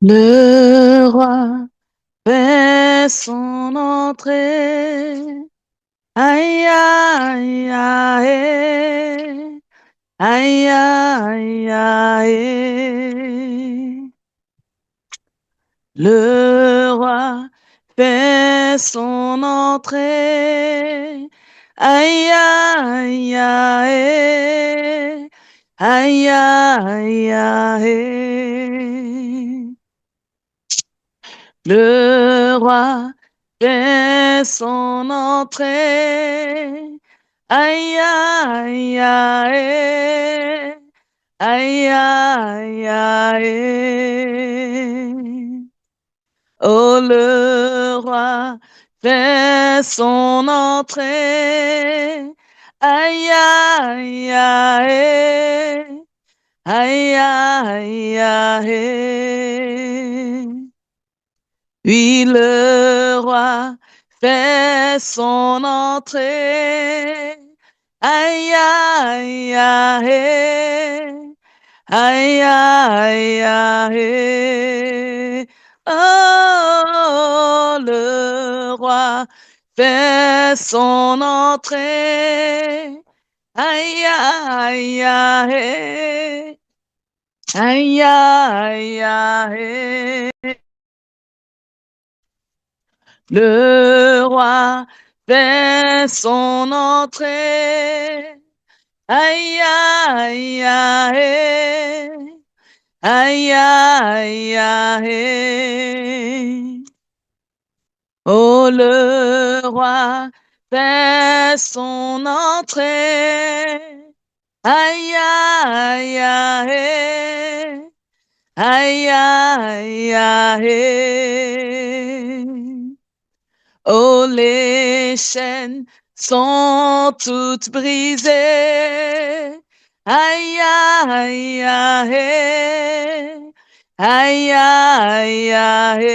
Le roi fait son entrée. Aïe, aïe, aïe, aïe, aïe, aïe. Le roi fait son entrée. Aïe, aïe, aïe, aïe, aïe, aïe. Le roi fait son entrée. Aïe, aïe, aïe, aïe, aïe, aïe. Oh, le roi fait son entrée. Aïe, aïe, aïe, aïe, aïe, aïe. Oui, le roi fait son entrée. Aïe, aïe, aïe, aïe, aïe, aïe. Oh, le roi fait son entrée. Aïe, aïe, aïe, aïe, aïe, aïe. Le roi fait son entrée. Aïe, aïe, aïe, aïe, aïe, aïe. Oh, le roi fait son entrée. Aïe, aïe, aïe, aïe, aïe, aïe. Oh, les chaînes sont toutes brisées. Aïe, aïe, aïe, aïe, aïe, aïe.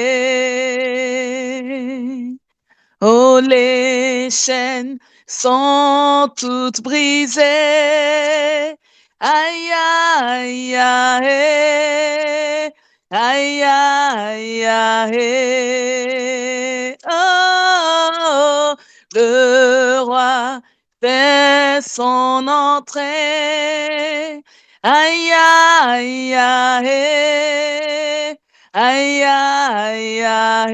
Oh, les chaînes sont toutes brisées. Aïe, aïe, aïe, aïe, aïe, aïe. Oh, le roi fait son entrée. Aïe, aïe, aïe, aïe, aïe, aïe.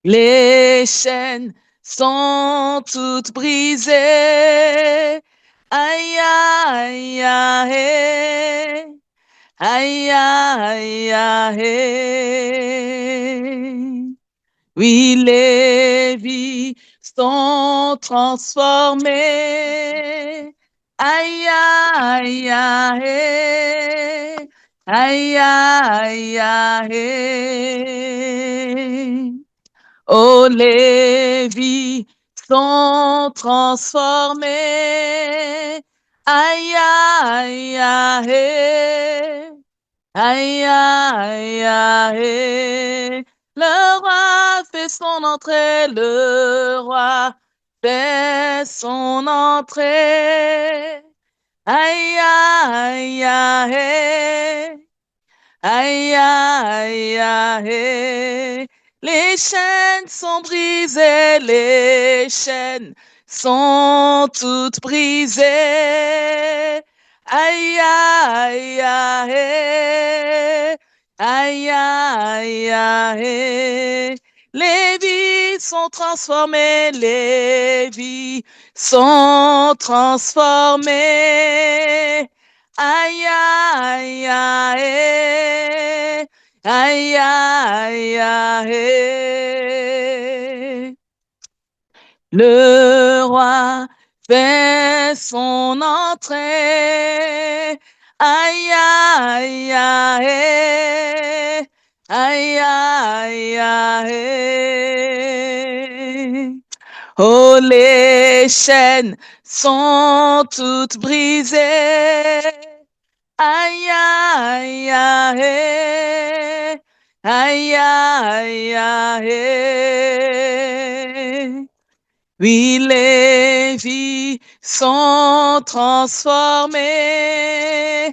Les chaînes sont toutes brisées. Aïe, aïe, aïe, aïe, aïe, aïe. Oui, les vies sont transformées. Aïe, aïe, aïe, aïe, aïe, aïe. Oh, les vies sont transformées. Aïe, aïe, aïe, aïe, aïe, aïe. Le roi fait son entrée, le roi fait son entrée. Aïe, aïe, aïe, aïe, aïe, aïe. Les chaînes sont brisées, les chaînes sont toutes brisées. Aïe, aïe, aïe, aïe, aïe, aïe. Les vies sont transformées, les vies sont transformées. Aïe, aïe, aïe, aïe, aïe, aïe. Le roi fait son entrée. Aïe, aïe, aïe, aïe, aïe, aïe. Oh, les chaînes sont toutes brisées. Aïe, aïe, aïe, aïe, aïe, aïe. Oui, les vies sont transformées.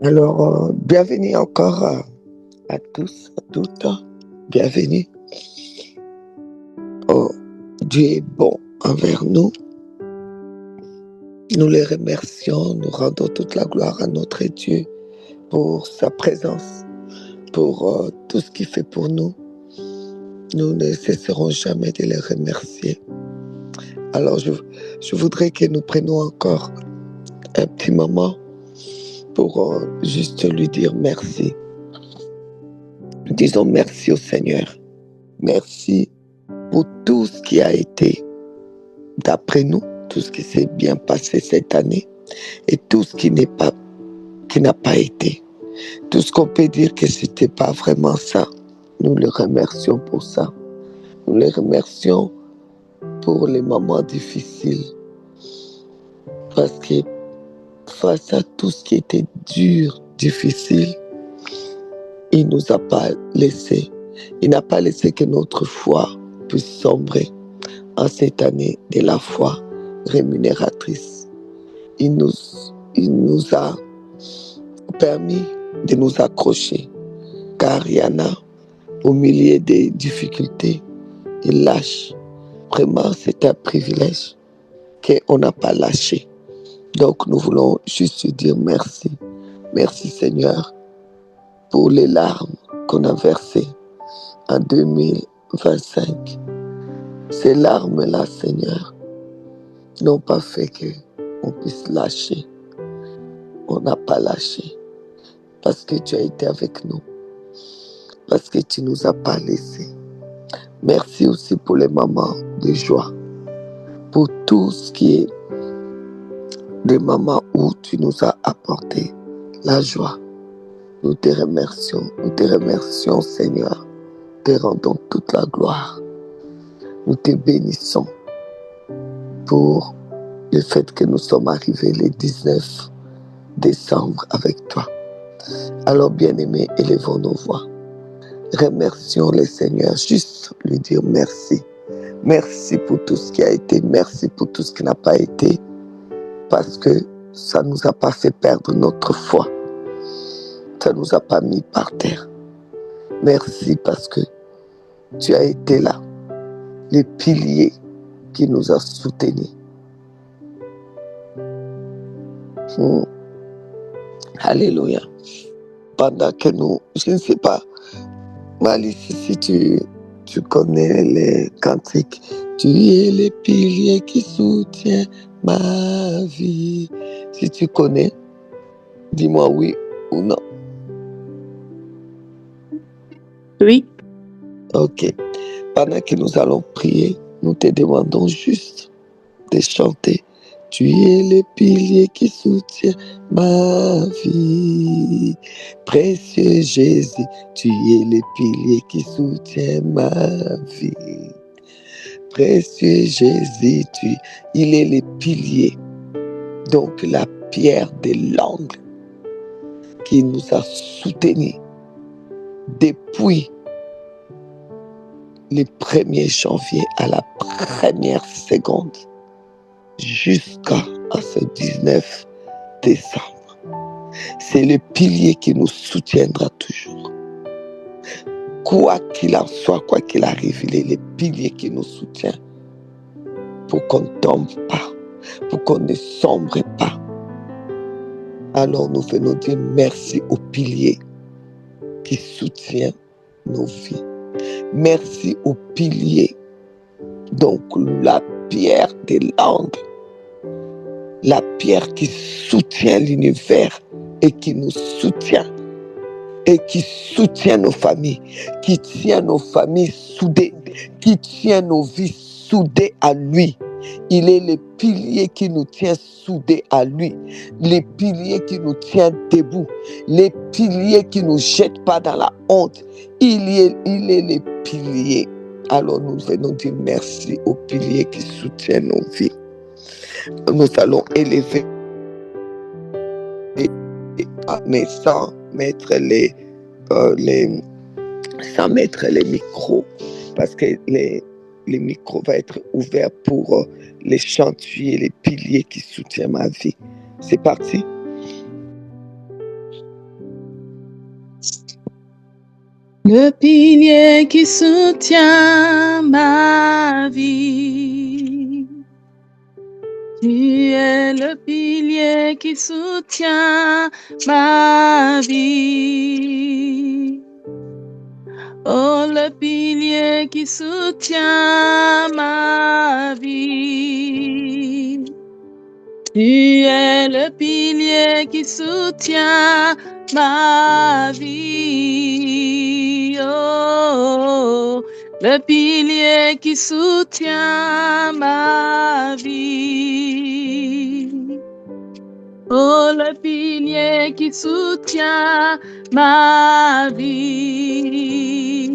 Alors, bienvenue encore à tous, à toutes. Bienvenue. Oh, Dieu est bon envers nous. Nous les remercions, nous rendons toute la gloire à notre Dieu pour sa présence, pour tout ce qu'il fait pour nous. Nous ne cesserons jamais de les remercier. Alors, je voudrais que nous prenions encore un petit moment pour juste lui dire merci. Disons merci au Seigneur. Merci pour tout ce qui a été d'après nous, tout ce qui s'est bien passé cette année et tout ce qui n'a pas été. Tout ce qu'on peut dire que c'était pas vraiment ça. Nous le remercions pour ça. Nous les remercions pour les moments difficiles. Parce que face à tout ce qui était dur, difficile, il nous a pas laissé. Il n'a pas laissé que notre foi puisse sombrer en cette année de la foi rémunératrice. Il nous a permis de nous accrocher, car il y en a au milieu des difficultés, ils lâchent. Vraiment, c'est un privilège qu'on n'a pas lâché. Donc, nous voulons juste dire merci. Merci Seigneur pour les larmes qu'on a versées en 2025. Ces larmes-là, Seigneur, n'ont pas fait qu'on puisse lâcher. On n'a pas lâché parce que tu as été avec nous, parce que tu ne nous as pas laissés. Merci aussi pour les moments de joie, pour tout ce qui est des moments où tu nous as apporté la joie. Nous te remercions Seigneur, te rendons toute la gloire. Nous te bénissons pour le fait que nous sommes arrivés le 19 décembre avec toi. Alors bien-aimés, élevons nos voix. Remercions le Seigneur, juste lui dire merci. Merci pour tout ce qui a été, merci pour tout ce qui n'a pas été, parce que ça ne nous a pas fait perdre notre foi. Ça ne nous a pas mis par terre. Merci parce que tu as été là, le pilier qui nous a soutenus. Alléluia. Pendant que nous, je ne sais pas, Malice, si tu connais les cantiques, tu es le pilier qui soutient ma vie. Si tu connais, dis-moi oui ou non. Oui. Ok. Pendant que nous allons prier, nous te demandons juste de chanter. Tu es le pilier qui soutient ma vie. Précieux Jésus, tu es le pilier qui soutient ma vie. Précieux Jésus, il est le pilier, donc la pierre de l'angle qui nous a soutenus depuis le 1er janvier à la première seconde jusqu'à ce 19 décembre. C'est le pilier qui nous soutiendra toujours. Quoi qu'il en soit, quoi qu'il arrive, il est le pilier qui nous soutient pour qu'on ne tombe pas, pour qu'on ne sombre pas. Alors nous venons dire merci au pilier qui soutient nos vies. Merci au pilier, donc la pierre de l'angle, la pierre qui soutient l'univers et qui nous soutient et qui soutient nos familles, qui tient nos familles soudées, qui tient nos vies soudées à lui. Il est le pilier qui nous tient soudés à lui, le pilier qui nous tient debout, le pilier qui ne nous jette pas dans la honte. Il est le pilier. Alors nous venons dire merci au pilier qui soutient nos vies. Nous allons élever, mais sans mettre les micros, parce que les micros vont être ouverts pour les chantiers, les piliers qui soutiennent ma vie. C'est parti. Le pilier qui soutient ma vie. Tu es le pilier qui soutient ma vie. Oh, le pilier qui soutient ma vie. Tu es le pilier qui soutient ma vie. Oh, le pilier qui soutient ma vie. Oh, le pilier qui soutient ma vie.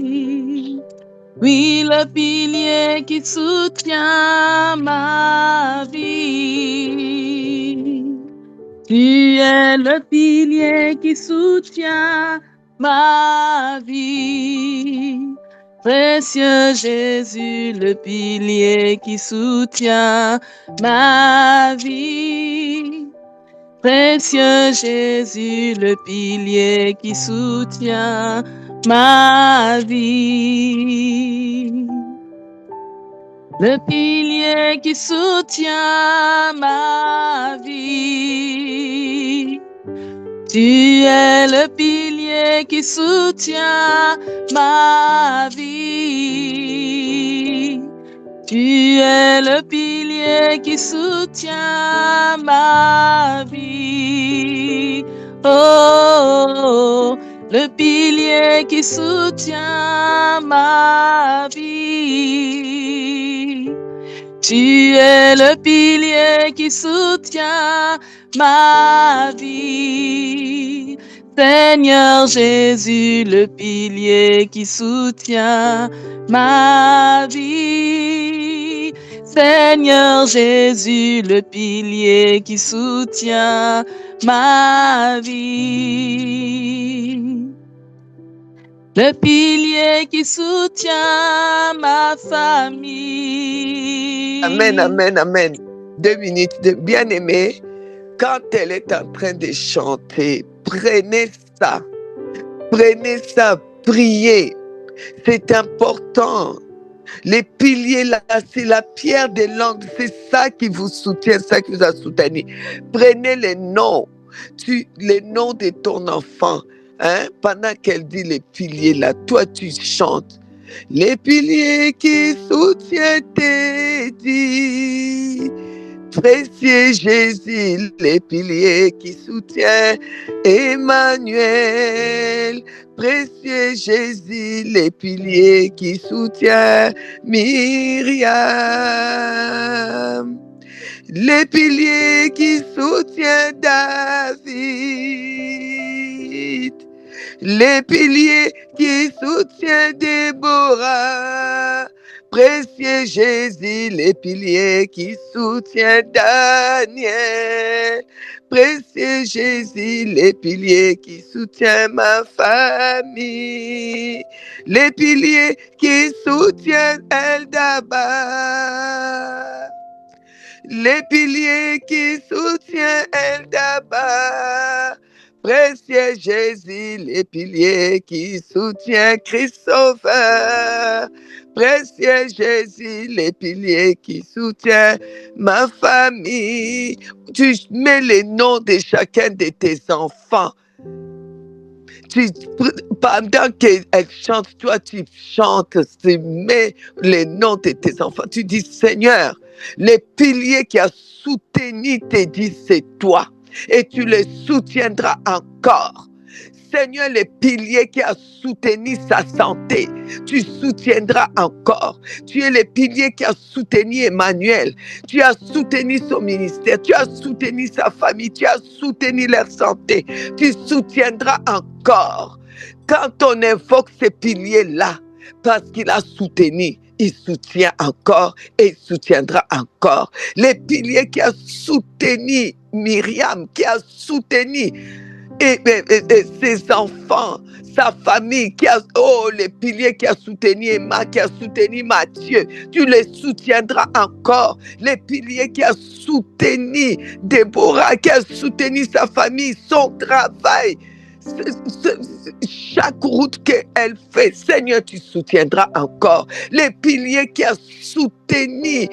Oui, le pilier qui soutient ma vie. Tu es le pilier qui soutient ma vie. Précieux Jésus, le pilier qui soutient ma vie. Précieux Jésus, le pilier qui soutient ma vie. Le pilier qui soutient ma vie. Tu es le pilier qui soutient ma vie. Tu es le pilier qui soutient ma vie. Oh, le pilier qui soutient ma vie. Tu es le pilier qui soutient ma vie. Seigneur Jésus, le pilier qui soutient ma vie. Seigneur Jésus, le pilier qui soutient ma vie. Le pilier qui soutient ma famille. Amen, amen, amen. 2 minutes de bien-aimé. Quand elle est en train de chanter, prenez ça, priez. C'est important. Les piliers là, c'est la pierre des langues, c'est ça qui vous soutient, ça qui vous a soutenu. Prenez les noms de ton enfant, hein, pendant qu'elle dit les piliers là, toi tu chantes. Les piliers qui soutiennent tes dits. Précieux Jésus, les piliers qui soutiennent Emmanuel. Précieux Jésus, les piliers qui soutiennent Myriam. Les piliers qui soutiennent David. Les piliers qui soutiennent Déborah. Précieux Jésus, les piliers qui soutiennent Daniel. Précieux Jésus, les piliers qui soutiennent ma famille. Les piliers qui soutiennent Eldaba. Les piliers qui soutiennent Eldaba. Précieux Jésus, les piliers qui soutiennent Christopher. Précieux Jésus, les piliers qui soutiennent ma famille. Tu mets les noms de chacun de tes enfants. Pendant qu'elle chante, toi tu chantes, tu mets les noms de tes enfants. Tu dis, Seigneur, les piliers qui a soutenu tes dits, c'est toi. Et tu les soutiendras encore. Seigneur, les piliers qui a soutenu sa santé, tu soutiendras encore. Tu es le pilier qui a soutenu Emmanuel. Tu as soutenu son ministère. Tu as soutenu sa famille. Tu as soutenu leur santé. Tu soutiendras encore. Quand on invoque ces piliers-là, parce qu'il a soutenu, il soutient encore et il soutiendra encore. Les piliers qui a soutenu Myriam, qui a soutenu et ses enfants, sa famille, les piliers qui a soutenu Emma, qui a soutenu Mathieu, tu les soutiendras encore. Les piliers qui a soutenu Déborah, qui a soutenu sa famille, son travail. chaque route qu'elle fait, Seigneur, tu soutiendras encore. Les piliers qui a soutenu,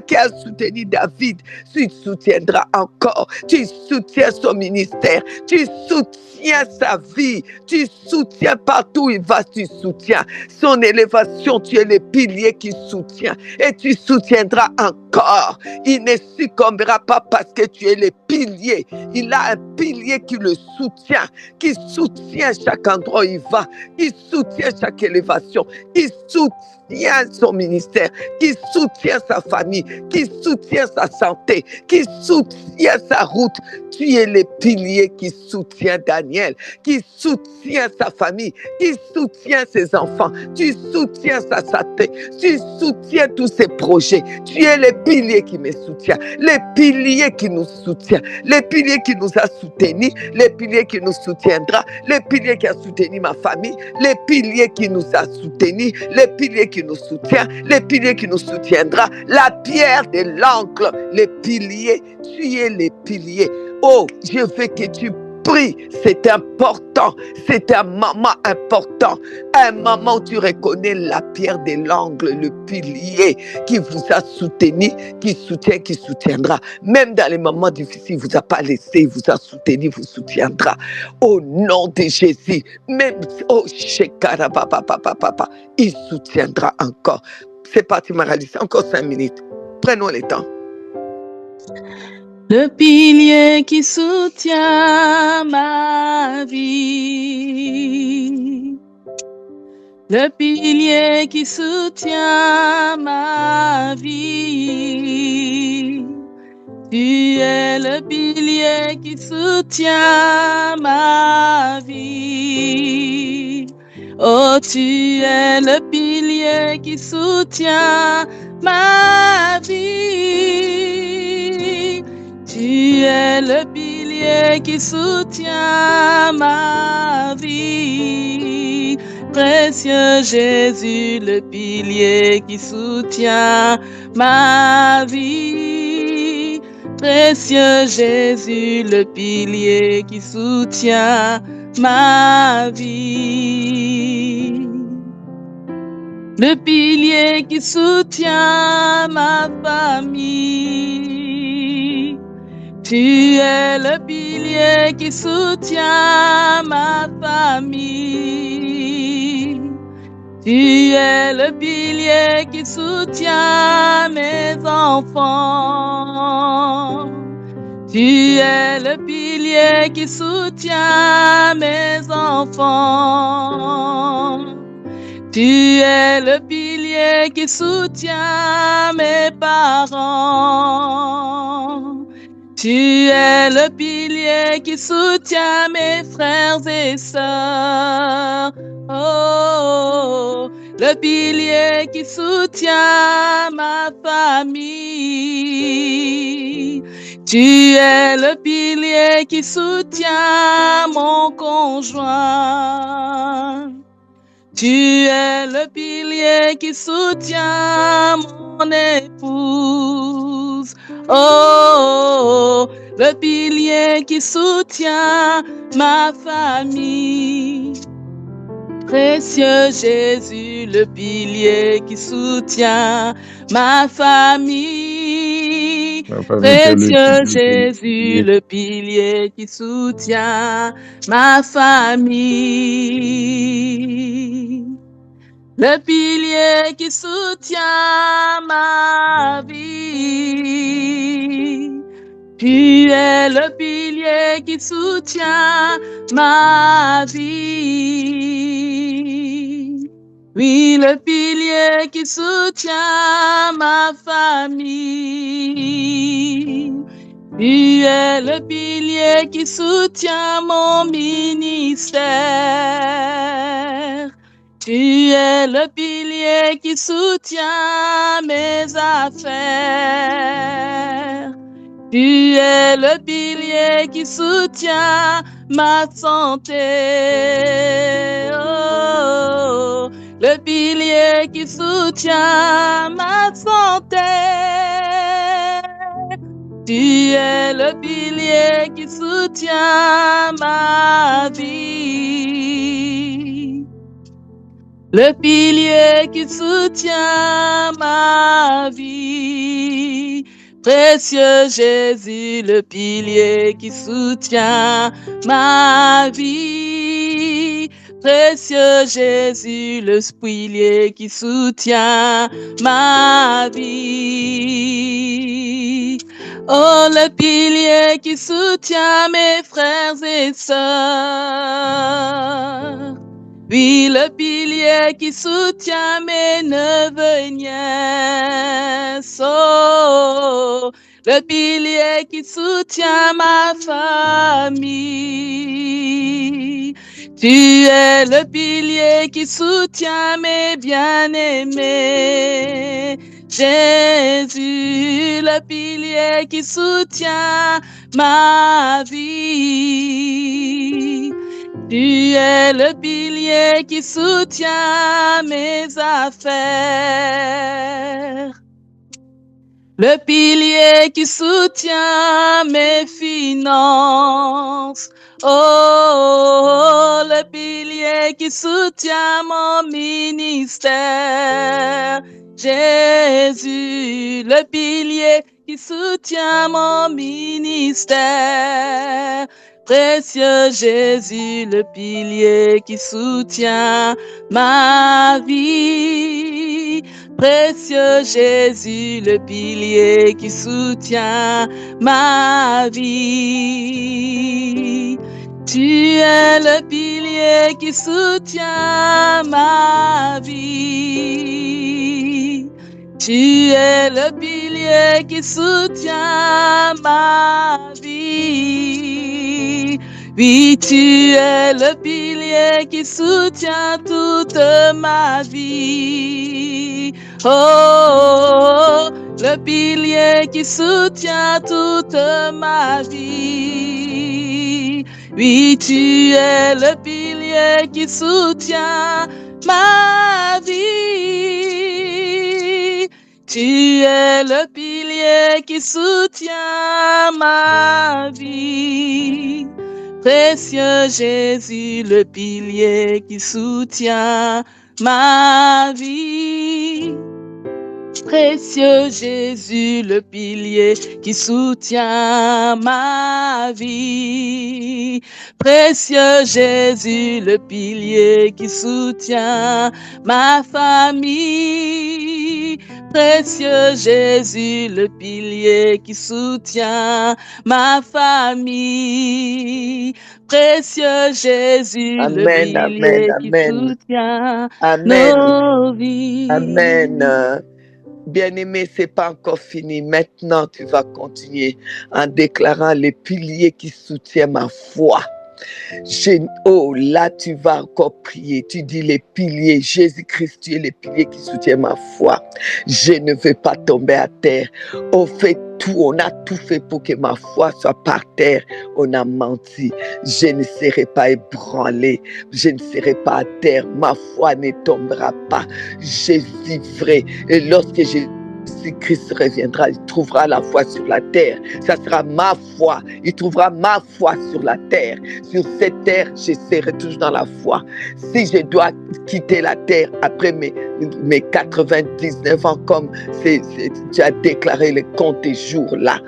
qui a soutenu David, tu soutiendras encore. Tu soutiens son ministère, tu soutiens sa vie, tu soutiens partout où il va, tu soutiens son élévation, tu es le pilier qui soutient et tu soutiendras encore. Il ne succombera pas parce que tu es le pilier. Il a un pilier qui le soutient, qui soutient chaque endroit où il va, qui soutient chaque élévation, qui soutient son ministère, qui soutient sa famille, qui soutient sa santé, qui soutient sa route. Tu es le pilier qui soutient Daniel, qui soutient sa famille, qui soutient ses enfants, tu soutiens sa santé, tu soutiens tous ses projets. Tu es le pilier qui me soutient, le pilier qui nous soutient, le pilier qui nous a soutenus, le pilier qui nous soutiendra, le pilier qui a soutenu ma famille, le pilier qui nous a soutenus, le pilier qui nous soutient, le pilier qui nous soutiendra, la pierre de l'angle, le pilier, tu es le pilier. Oh, je veux que tu pries, c'est important, c'est un moment important, un moment où tu reconnais la pierre de l'angle, le pilier qui vous a soutenu, qui soutient, qui soutiendra. Même dans les moments difficiles, il ne vous a pas laissé, il vous a soutenu, vous soutiendra. Au nom de Jésus, même, il soutiendra encore. C'est parti, Maralis, encore 5 minutes. Prenons le temps. Le pilier qui soutient ma vie. Le pilier qui soutient ma vie. Tu es le pilier qui soutient ma vie. Oh, tu es le pilier qui soutient ma vie. Tu es le pilier qui soutient ma vie. Précieux Jésus, le pilier qui soutient ma vie. Précieux Jésus, le pilier qui soutient ma vie. Le pilier qui soutient ma famille. Tu es le pilier qui soutient ma famille. Tu es le pilier qui soutient mes enfants. Tu es le pilier qui soutient mes enfants. Tu es le pilier qui soutient mes parents. Tu es le pilier qui soutient mes frères et sœurs. Oh, le pilier qui soutient ma famille. Tu es le pilier qui soutient mon conjoint. Tu es le pilier qui soutient mon épouse. Oh, le pilier qui soutient ma famille. Précieux Jésus, le pilier qui soutient ma famille. Précieux Jésus, le pilier qui soutient ma famille. Le pilier qui soutient ma vie. Tu es le pilier qui soutient ma vie. Oui, le pilier qui soutient ma famille. Tu es le pilier qui soutient mon ministère. Tu es le pilier qui soutient mes affaires. Tu es le pilier qui soutient ma santé. Oh, le pilier qui soutient ma santé. Tu es le pilier qui soutient ma vie. Le pilier qui soutient ma vie. Précieux Jésus, le pilier qui soutient ma vie. Précieux Jésus, le pilier qui soutient ma vie. Oh, le pilier qui soutient mes frères et sœurs. Oui, le pilier qui soutient mes neveux et nièces. Oh, le pilier qui soutient ma famille. Tu es le pilier qui soutient mes bien-aimés. Jésus, le pilier qui soutient ma vie. Tu es le pilier qui soutient mes affaires. Le pilier qui soutient mes finances. Oh, le pilier qui soutient mon ministère. Jésus, le pilier qui soutient mon ministère. Précieux Jésus, le pilier qui soutient ma vie. Précieux Jésus, le pilier qui soutient ma vie. Tu es le pilier qui soutient ma vie. Tu es le pilier qui soutient ma vie. Oui, tu es le pilier qui soutient toute ma vie. Oh, le pilier qui soutient toute ma vie. Oui, tu es le pilier qui soutient ma vie. Tu es le pilier qui soutient ma vie. Précieux Jésus, le pilier qui soutient ma vie. Précieux Jésus, le pilier qui soutient ma vie. Précieux Jésus, le pilier qui soutient ma famille. Précieux Jésus, le pilier qui soutient ma famille. Précieux Jésus, le pilier qui soutient nos vies. Amen. Bien-aimé, c'est pas encore fini. Maintenant, tu vas continuer en déclarant les piliers qui soutiennent ma foi. Oh, là, tu vas encore prier. Tu dis les piliers. Jésus-Christ, tu es les piliers qui soutiennent ma foi. Je ne veux pas tomber à terre. On fait tout, on a tout fait pour que ma foi soit par terre. On a menti. Je ne serai pas ébranlé. Je ne serai pas à terre. Ma foi ne tombera pas. Je vivrai. Et lorsque Jésus-Christ reviendra, il trouvera la foi sur la terre. Ça sera ma foi. Il trouvera ma foi sur la terre. Sur cette terre, je serai toujours dans la foi. Si je dois quitter la terre après mes 99 ans, comme tu as déclaré le compte des jours là,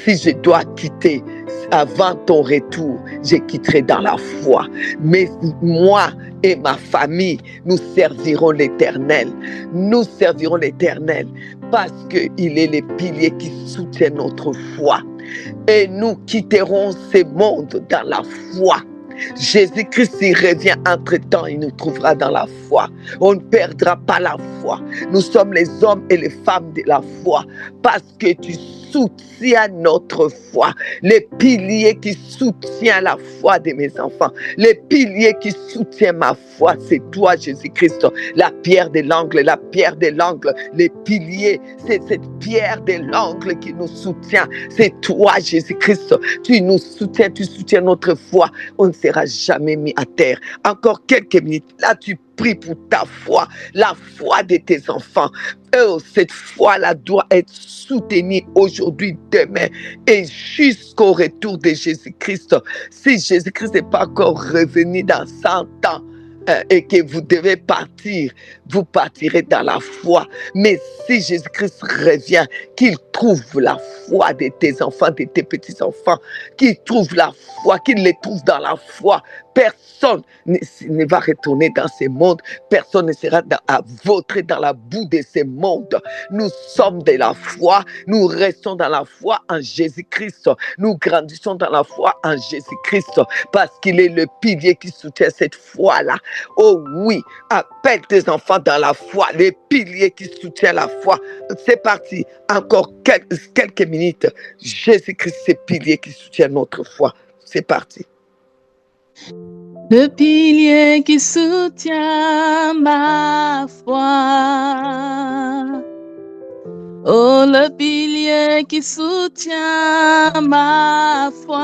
si je dois quitter avant ton retour, je quitterai dans la foi. Mais moi et ma famille, nous servirons l'Éternel. Nous servirons l'Éternel parce qu'il est le pilier qui soutient notre foi. Et nous quitterons ce monde dans la foi. Jésus-Christ, s'il revient entre-temps, il nous trouvera dans la foi. On ne perdra pas la foi. Nous sommes les hommes et les femmes de la foi parce que tu soutiens notre foi. Les piliers qui soutiennent la foi de mes enfants. Les piliers qui soutiennent ma foi, c'est toi, Jésus-Christ. La pierre de l'angle, la pierre de l'angle. Les piliers, c'est cette pierre de l'angle qui nous soutient. C'est toi, Jésus-Christ. Tu nous soutiens, tu soutiens notre foi. On ne sera jamais mis à terre. Encore quelques minutes. Là, tu prie pour ta foi, la foi de tes enfants. Oh, cette foi-là doit être soutenue aujourd'hui, demain et jusqu'au retour de Jésus-Christ. Si Jésus-Christ n'est pas encore revenu dans 100 ans, et que vous devez partir, vous partirez dans la foi. Mais si Jésus-Christ revient, qu'il trouve la foi de tes enfants, de tes petits-enfants, qu'il trouve la foi, qu'il les trouve dans la foi. Personne ne va retourner dans ce monde, personne ne sera à vautrer dans la boue de ce monde. Nous sommes de la foi, nous restons dans la foi en Jésus-Christ, nous grandissons dans la foi en Jésus-Christ, parce qu'il est le pilier qui soutient cette foi-là. Oh oui, appelle tes enfants dans la foi, les piliers qui soutiennent la foi. C'est parti, encore quelques minutes. Jésus-Christ, c'est le pilier qui soutient notre foi. C'est parti. Le pilier qui soutient ma foi. Oh, le pilier qui soutient ma foi.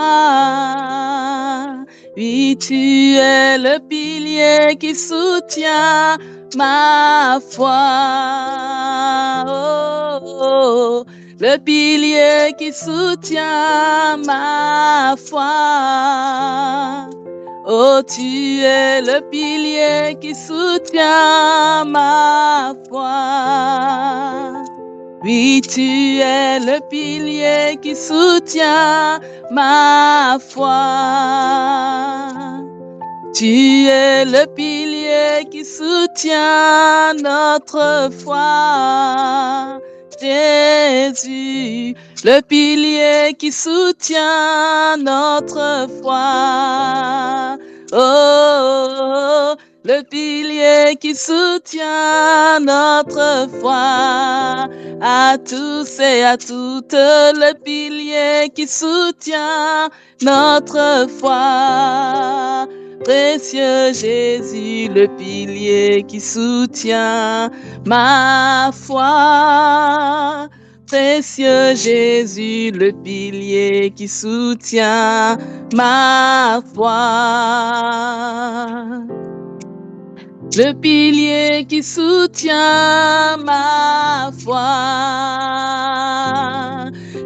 Oui, tu es le pilier qui soutient ma foi. Oh, oh, le pilier qui soutient ma foi. Oh, tu es le pilier qui soutient ma foi. Oui, tu es le pilier qui soutient ma foi. Tu es le pilier qui soutient notre foi. Jésus, le pilier qui soutient notre foi. Oh, le pilier qui soutient notre foi. À tous et à toutes, le pilier qui soutient notre foi. Précieux Jésus, le pilier qui soutient ma foi. Précieux Jésus, le pilier qui soutient ma foi. Le pilier qui soutient ma foi.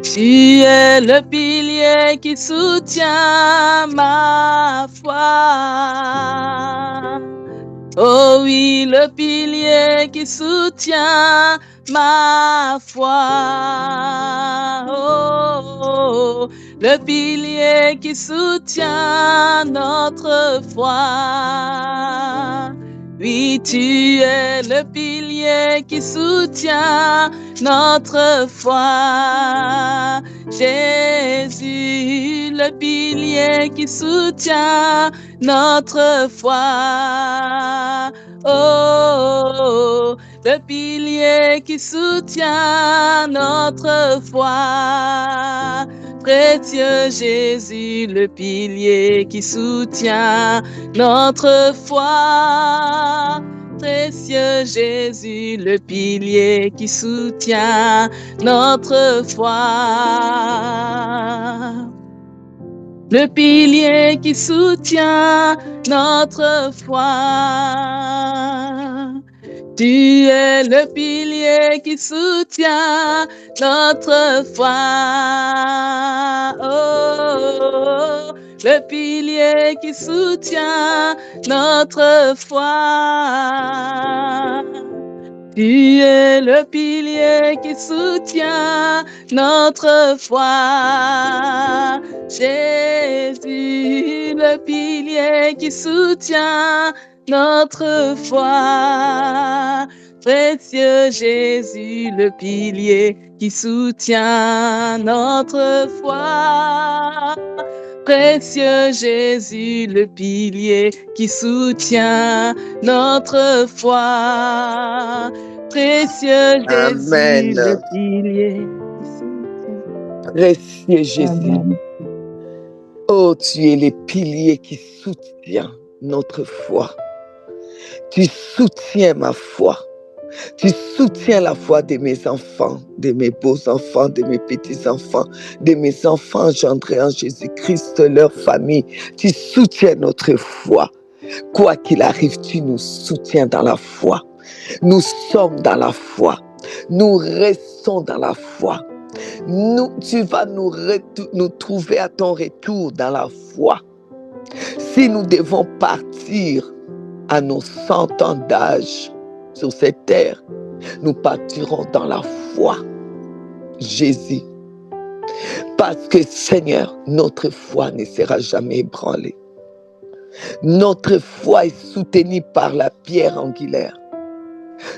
Tu es le pilier qui soutient ma foi. Oh oui, le pilier qui soutient ma foi. Oh, le pilier qui soutient notre foi. Oui, tu es le pilier qui soutient notre foi. Jésus, le pilier qui soutient notre foi. Oh, le pilier qui soutient notre foi. Précieux Jésus, le pilier qui soutient notre foi. Précieux Jésus, le pilier qui soutient notre foi. Le pilier qui soutient notre foi. Tu es le pilier qui soutient notre foi. Oh, le pilier qui soutient notre foi. Tu es le pilier qui soutient notre foi. Jésus, le pilier qui soutient notre foi. Précieux Jésus, le pilier qui soutient notre foi. Précieux Jésus, le pilier qui soutient notre foi. Précieux Jésus, le pilier qui soutient. Précieux Jésus. Amen. Oh, tu es le pilier qui soutient notre foi. Tu soutiens ma foi. Tu soutiens la foi de mes enfants, de mes beaux-enfants, de mes petits-enfants, de mes enfants engendrés en Jésus-Christ, leur famille. Tu soutiens notre foi. Quoi qu'il arrive, tu nous soutiens dans la foi. Nous sommes dans la foi. Nous restons dans la foi. Tu vas nous trouver à ton retour dans la foi. Si nous devons partir à nos 100 ans d'âge sur cette terre, nous partirons dans la foi. Jésus. Parce que Seigneur, notre foi ne sera jamais ébranlée. Notre foi est soutenue par la pierre angulaire.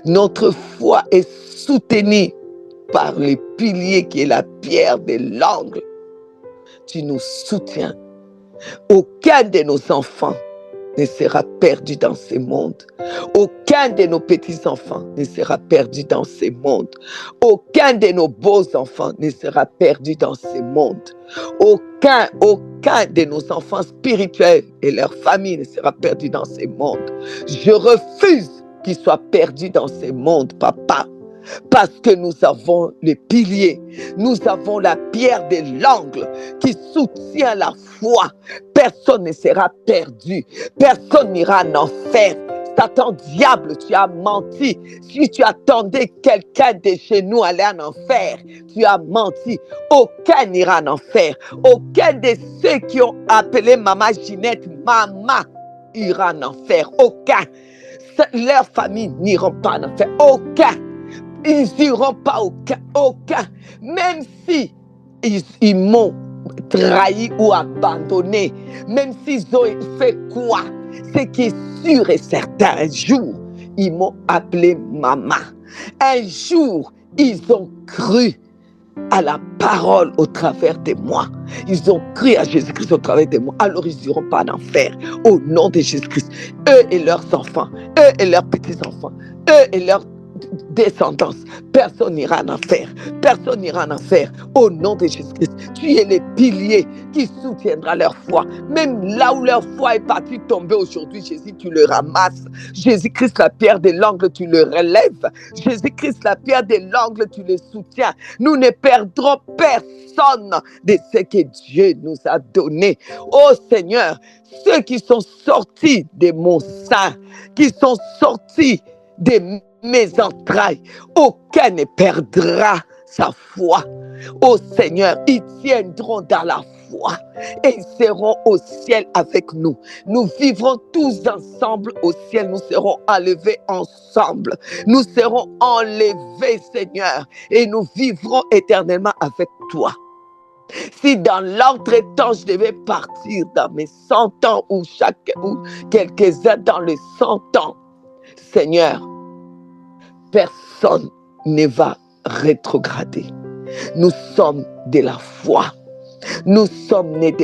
Notre foi est soutenue par le pilier qui est la pierre de l'angle. Tu nous soutiens. Aucun de nos enfants ne sera perdu dans ce monde. Aucun de nos petits-enfants ne sera perdu dans ce monde. Aucun de nos beaux-enfants ne sera perdu dans ce monde. Aucun de nos enfants spirituels et leur famille ne sera perdu dans ce monde. Je refuse qu'ils soient perdus dans ce monde, papa. Parce que nous avons le pilier, nous avons la pierre de l'angle qui soutient la foi. Personne ne sera perdu, personne n'ira en enfer. Satan, diable, tu as menti. Si tu attendais quelqu'un de chez nous aller en enfer, tu as menti. Aucun n'ira en enfer. Aucun de ceux qui ont appelé maman Ginette, maman, ira en enfer. Aucun. Leurs familles n'iront pas en enfer. Aucun. Ils n'iront pas aucun. Même si ils m'ont trahi ou abandonné, même s'ils ont fait quoi, ce qui est sûr et certain, un jour, ils m'ont appelé maman. Un jour, ils ont cru à la parole au travers de moi. Ils ont cru à Jésus-Christ au travers de moi. Alors ils n'iront pas en enfer. Au nom de Jésus-Christ. Eux et leurs enfants, eux et leurs petits-enfants, eux et leurs descendance, personne n'ira en enfer, personne n'ira en enfer. Au nom de Jésus-Christ, tu es les piliers qui soutiendra leur foi. Même là où leur foi est partie tomber aujourd'hui, Jésus, tu le ramasses. Jésus-Christ, la pierre de l'angle, tu le relèves. Jésus-Christ, la pierre de l'angle, tu le soutiens. Nous ne perdrons personne de ce que Dieu nous a donné. Oh Seigneur, ceux qui sont sortis de mon sein, qui sont sortis de mes entrailles, aucun ne perdra sa foi. Ô Seigneur, ils tiendront dans la foi et ils seront au ciel avec nous. Nous vivrons tous ensemble au ciel. Nous serons enlevés ensemble. Nous serons enlevés, Seigneur, et nous vivrons éternellement avec toi. Si dans l'entretemps, je devais partir dans mes 100 ans ou quelques-uns dans les 100 ans, Seigneur, personne ne va rétrograder. Nous sommes de la foi. Nous sommes nés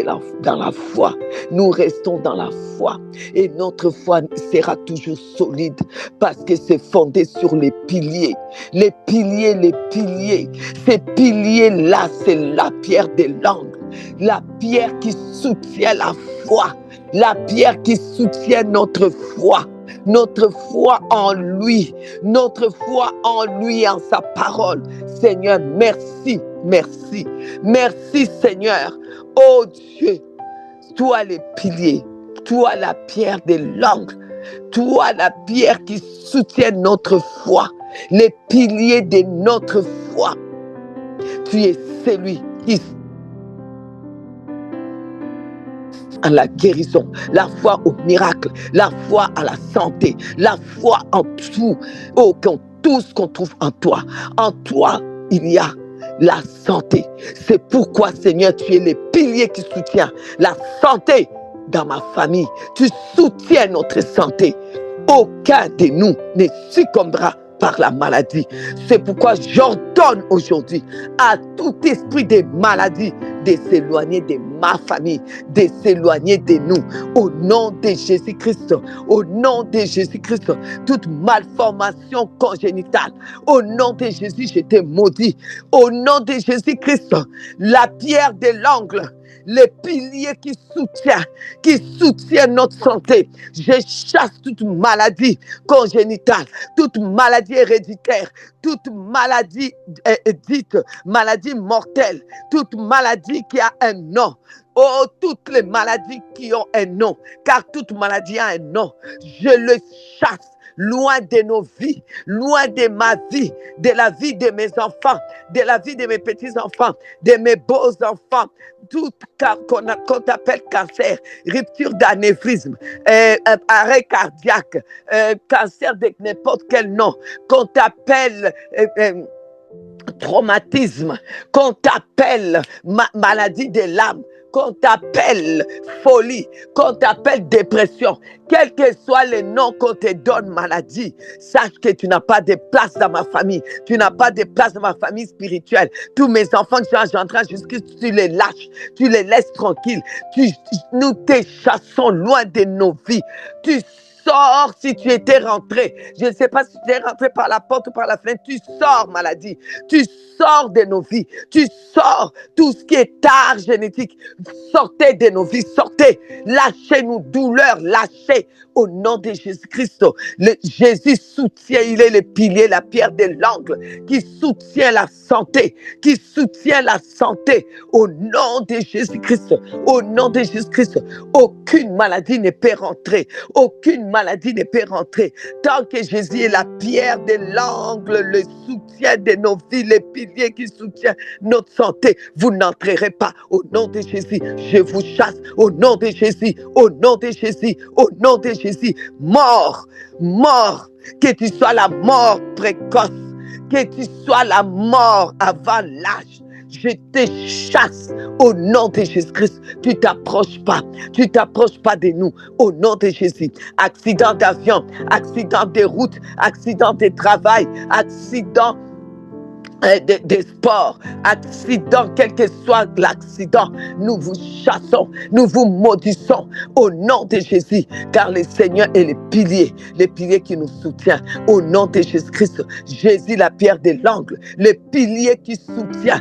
dans la foi. Nous restons dans la foi. Et notre foi sera toujours solide parce que c'est fondé sur les piliers. Les piliers. Ces piliers-là, c'est la pierre de l'angle. La pierre qui soutient la foi. La pierre qui soutient notre foi. Notre foi en lui, notre foi en lui, en sa parole. Seigneur, merci, merci, merci Seigneur. Oh Dieu, toi les piliers, toi la pierre de l'angle, toi la pierre qui soutient notre foi, les piliers de notre foi. Tu es celui qui à la guérison, la foi au miracle, la foi à la santé, la foi en tout, tout ce qu'on trouve en toi. En toi, il y a la santé. C'est pourquoi, Seigneur, tu es le pilier qui soutient la santé dans ma famille. Tu soutiens notre santé. Aucun de nous ne succombera par la maladie. C'est pourquoi j'ordonne aujourd'hui à tout esprit de maladie de s'éloigner de ma famille, de s'éloigner de nous. Au nom de Jésus-Christ, au nom de Jésus-Christ, toute malformation congénitale, au nom de Jésus, je te maudis. Au nom de Jésus-Christ, la pierre de l'angle les piliers qui soutiennent notre santé. Je chasse toute maladie congénitale, toute maladie héréditaire, toute maladie dite maladie mortelle, toute maladie qui a un nom. Oh, toutes les maladies qui ont un nom, car toute maladie a un nom. Je le chasse loin de nos vies, loin de ma vie, de la vie de mes enfants, de la vie de mes petits-enfants, de mes beaux-enfants. Tout qu'on appelle cancer, rupture d'anévrisme, arrêt cardiaque, cancer de n'importe quel nom, qu'on t'appelle traumatisme, qu'on t'appelle maladie de l'âme, qu'on t'appelle folie, qu'on t'appelle dépression, quel que soit le nom qu'on te donne, maladie, sache que tu n'as pas de place dans ma famille, tu n'as pas de place dans ma famille spirituelle. Tous mes enfants que j'ai engendrés jusqu'ici, tu les lâches, tu les laisses tranquilles, nous te chassons loin de nos vies. Tu sors si tu étais rentré. Je ne sais pas si tu es rentré par la porte ou par la fenêtre. Tu sors, maladie. Tu sors de nos vies. Tu sors tout ce qui est art génétique. Sortez de nos vies. Sortez. Lâchez-nous douleur. Lâchez au nom de Jésus-Christ. Jésus soutient. Il est le pilier, la pierre de l'angle qui soutient la santé. Qui soutient la santé. Au nom de Jésus-Christ. Au nom de Jésus-Christ. Aucune maladie ne peut rentrer. Aucune maladie ne peut rentrer. Tant que Jésus est la pierre de l'angle, le soutien de nos vies, les piliers qui soutiennent notre santé, vous n'entrerez pas. Au nom de Jésus, je vous chasse. Au nom de Jésus, au nom de Jésus, au nom de Jésus. Mort, mort, que tu sois la mort précoce, que tu sois la mort avant l'âge. Je te chasse au nom de Jésus-Christ. Tu t'approches pas de nous au nom de Jésus. Accident d'avion, accident de route, accident de travail, accident des sports, accident, quel que soit l'accident, nous vous chassons, nous vous maudissons au nom de Jésus, car le Seigneur est le pilier qui nous soutient au nom de Jésus-Christ. Jésus, la pierre de l'angle, le pilier qui soutient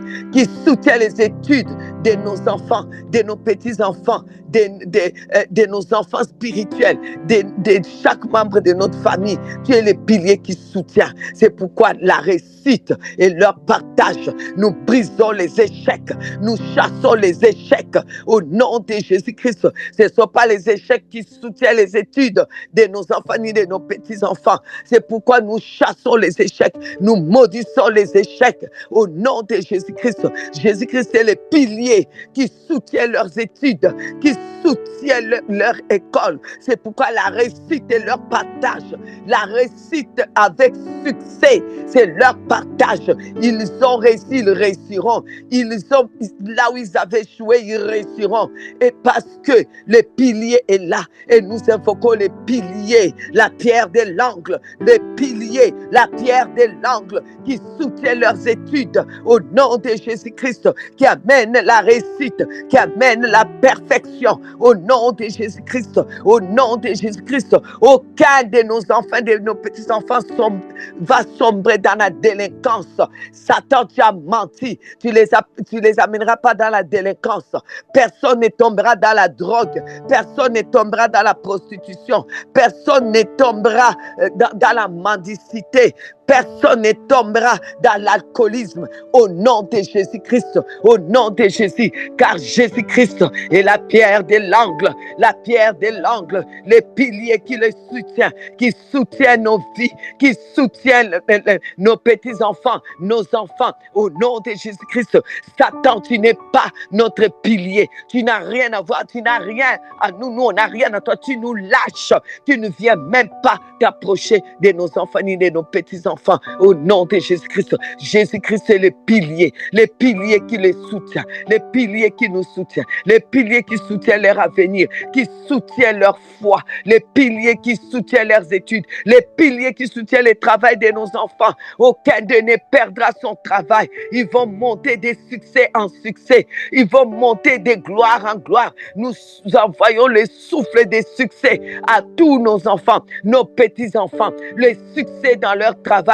les études de nos enfants, de nos petits-enfants, de nos enfants spirituels, de chaque membre de notre famille. Tu es le pilier qui soutient. C'est pourquoi la réussite et leur partage, nous brisons les échecs, nous chassons les échecs au nom de Jésus-Christ. Ce ne sont pas les échecs qui soutiennent les études de nos enfants ni de nos petits-enfants. C'est pourquoi nous chassons les échecs, nous maudissons les échecs au nom de Jésus-Christ. Jésus-Christ est le pilier qui soutient leurs études, qui soutient leur école. C'est pourquoi la réussite est leur partage. La réussite avec succès, c'est leur partage. Ils ont réussi, ils réussiront. Là où ils avaient échoué, ils réussiront. Et parce que le pilier est là, et nous invoquons le pilier, la pierre de l'angle, le pilier, la pierre de l'angle qui soutient leurs études au nom de Jésus-Christ, qui amène la réussite, qui amène la perfection au nom de Jésus-Christ, au nom de Jésus-Christ. Aucun de nos enfants, de nos petits-enfants va sombrer dans la délinquance. Satan, tu as menti. Tu les amèneras pas dans la délinquance. Personne ne tombera dans la drogue. Personne ne tombera dans la prostitution. Personne ne tombera dans la mendicité. Personne ne tombera dans l'alcoolisme au nom de Jésus-Christ, au nom de Jésus, car Jésus-Christ est la pierre de l'angle, le pilier qui le soutient, qui soutient nos vies, qui soutient nos petits-enfants, nos enfants, au nom de Jésus-Christ. Satan, tu n'es pas notre pilier, tu n'as rien à voir, tu n'as rien à nous, on n'a rien à toi, tu nous lâches, tu ne viens même pas t'approcher de nos enfants ni de nos petits-enfants. Au nom de Jésus-Christ. Jésus-Christ est le pilier qui les soutient, le pilier qui nous soutient, le pilier qui soutient leur avenir, qui soutient leur foi, le pilier qui soutient leurs études, le pilier qui soutient le travail de nos enfants. Aucun d'eux ne perdra son travail. Ils vont monter de succès en succès. Ils vont monter de gloire en gloire. Nous envoyons le souffle de succès à tous nos enfants, nos petits-enfants, le succès dans leur travail.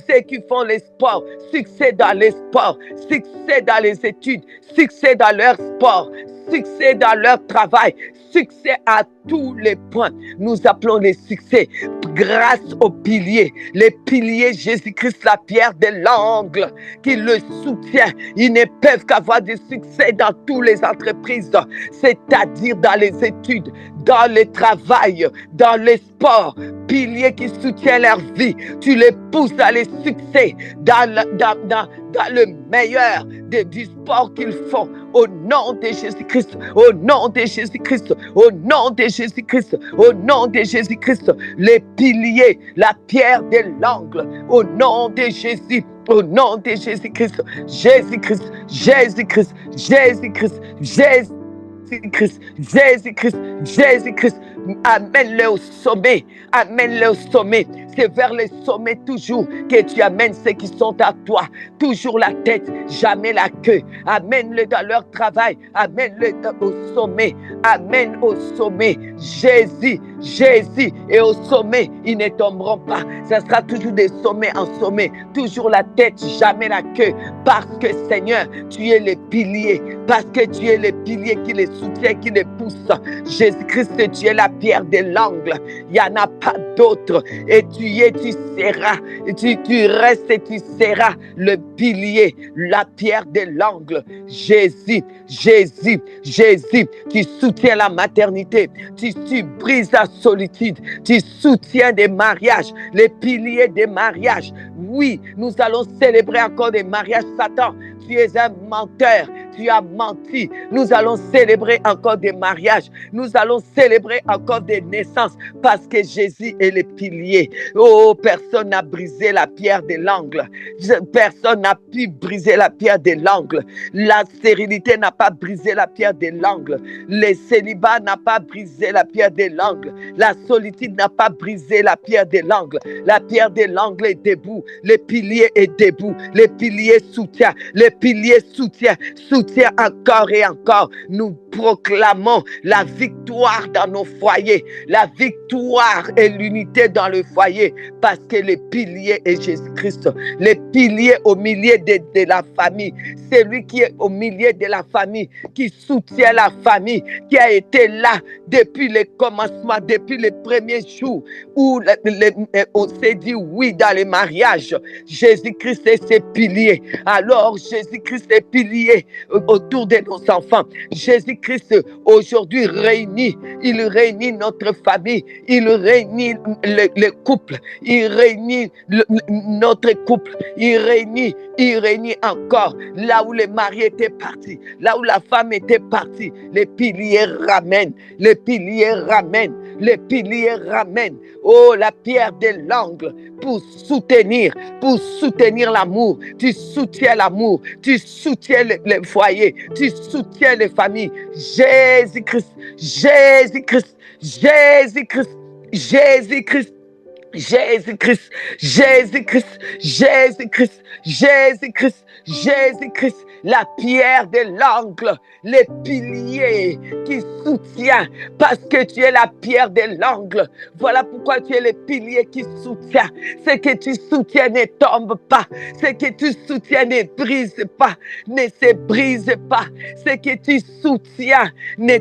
Ceux qui font les sports, succès dans les sports, succès dans les études, succès dans leur sport, succès dans leur travail, succès à tous les points. Nous appelons les succès grâce aux piliers. Les piliers, Jésus-Christ, la pierre de l'angle, qui le soutient. Ils ne peuvent qu'avoir du succès dans toutes les entreprises, c'est-à-dire dans les études, dans le travail, dans le sport. Piliers qui soutiennent leur vie. Tu les pousses dans les succès, dans le meilleur du sport qu'ils font. Au nom de Jésus-Christ, au nom de Jésus-Christ, au nom de Jésus-Christ, au nom de Jésus-Christ, les piliers, la pierre de l'angle, au nom de Jésus. Au nom de Jésus-Christ, Jésus-Christ, Jésus-Christ, Jésus-Christ, Jésus-Christ, Jésus-Christ, Jésus-Christ, amène-le au sommet, amène-le au sommet. C'est vers le sommet toujours que tu amènes ceux qui sont à toi. Toujours la tête, jamais la queue. Amène-le dans leur travail, amène-le au sommet, amène au sommet. Jésus, Jésus, et au sommet, ils ne tomberont pas. Ça sera toujours des sommets en sommet, toujours la tête, jamais la queue. Parce que Seigneur, tu es le pilier, parce que tu es le pilier qui les soutient, qui les pousse. Jésus-Christ, tu es la pierre de l'angle. Il n'y en a pas d'autre. Et tu seras, tu restes et tu seras le pilier, la pierre de l'angle. Jésus, Jésus, Jésus, tu soutiens la maternité, tu brises la solitude, tu soutiens des mariages, les piliers des mariages. Oui, nous allons célébrer encore des mariages. Satan, tu es un menteur, tu as menti. Nous allons célébrer encore des mariages. Nous allons célébrer encore des naissances parce que Jésus est le pilier. Oh, personne n'a brisé la pierre de l'angle. Personne n'a pu briser la pierre de l'angle. La stérilité n'a pas brisé la pierre de l'angle. Le célibat n'a pas brisé la pierre de l'angle. La solitude n'a pas brisé la pierre de l'angle. La pierre de l'angle est debout. Le pilier est debout. Le pilier soutient. Le pilier soutient encore et encore. Nous proclamons la victoire dans nos foyers, la victoire et l'unité dans le foyer, parce que le pilier est Jésus-Christ. Le pilier au milieu de la famille, c'est lui qui est au milieu de la famille, qui soutient la famille, qui a été là depuis le commencement, depuis les premiers jours où on s'est dit oui dans le mariage. Jésus-Christ est ce pilier. Alors Jésus-Christ est pilier autour de nos enfants. Jésus-Christ aujourd'hui il réunit notre famille, il réunit le couple, il réunit notre couple, il réunit encore là où le mari était parti, là où la femme était partie. Les piliers ramènent, les piliers ramènent, les piliers ramènent. Oh, la pierre de l'angle pour soutenir l'amour. Tu soutiens l'amour, tu soutiens le foyer, tu soutiens les familles. Jésus-Christ, Jésus-Christ, Jésus-Christ, Jésus-Christ. Jésus-Christ, Jésus-Christ, Jésus-Christ, Jésus-Christ, Jésus-Christ, la pierre de l'angle, le pilier qui soutient, parce que tu es la pierre de l'angle. Voilà pourquoi tu es le pilier qui soutient. Ce que tu soutiens ne tombe pas, ce que tu soutiens ne brise pas, ne se brise pas. Ce que tu soutiens ne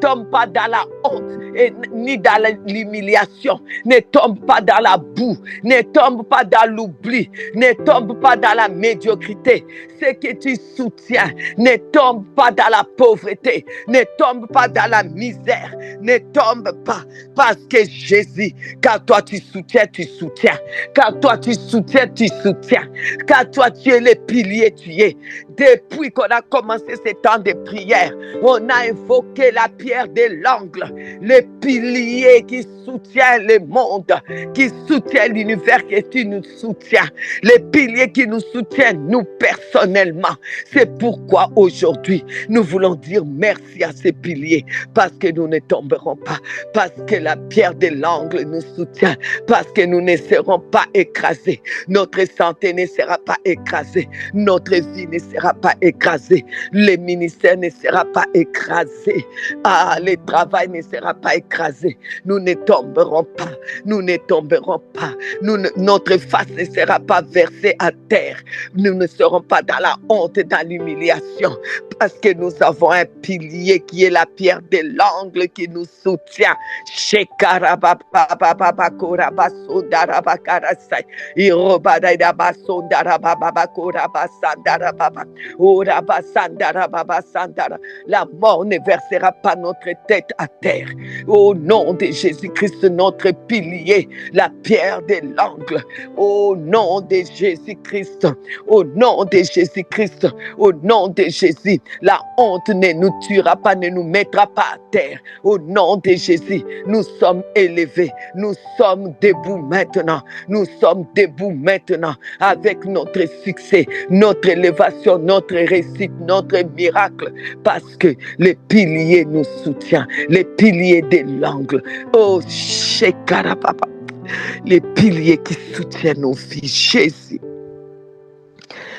tombe pas dans la honte et ni dans l'humiliation, ne tombe pas dans la boue, ne tombe pas dans l'oubli, ne tombe pas dans la médiocrité. Ce que tu soutiens ne tombe pas dans la pauvreté, ne tombe pas dans la misère, ne tombe pas, parce que Jésus, quand toi tu soutiens, tu soutiens. Quand toi tu soutiens, tu soutiens. Quand toi tu es le pilier, tu es. Depuis qu'on a commencé ce temps de prière, on a invoqué la pierre de l'angle, le pilier qui soutient le monde, qui soutient l'univers, que tu nous soutiens, le pilier qui nous soutient nous personnellement. C'est pourquoi aujourd'hui nous voulons dire merci à ces piliers, parce que nous ne tomberons pas, parce que la pierre de l'angle nous soutient, parce que nous ne serons pas écrasés, notre santé ne sera pas écrasée, notre vie ne sera pas écrasée, le ministère ne sera pas écrasé, le travail ne sera pas écrasé. Nous ne tomberons pas, nous ne tomberons pas, notre face ne sera pas versée à terre, nous ne serons pas dans la honte et dans l'humiliation, parce que nous avons un pilier qui est la pierre de l'angle qui nous soutient. La mort ne versera pas notre tête à terre. Au nom de Jésus-Christ, notre pilier, la pierre de l'angle. Au nom de Jésus-Christ, au nom de Jésus-Christ, au nom de Jésus, la honte ne nous tuera pas, ne nous mettra pas à terre. Au nom de Jésus, nous sommes élevés, nous sommes debout maintenant, nous sommes debout maintenant avec notre succès, notre élévation, notre réussite, notre miracle, parce que le pilier nous soutient, le pilier de l'angle. Oh, Shekarababa, les piliers qui soutiennent nos vies, Jésus.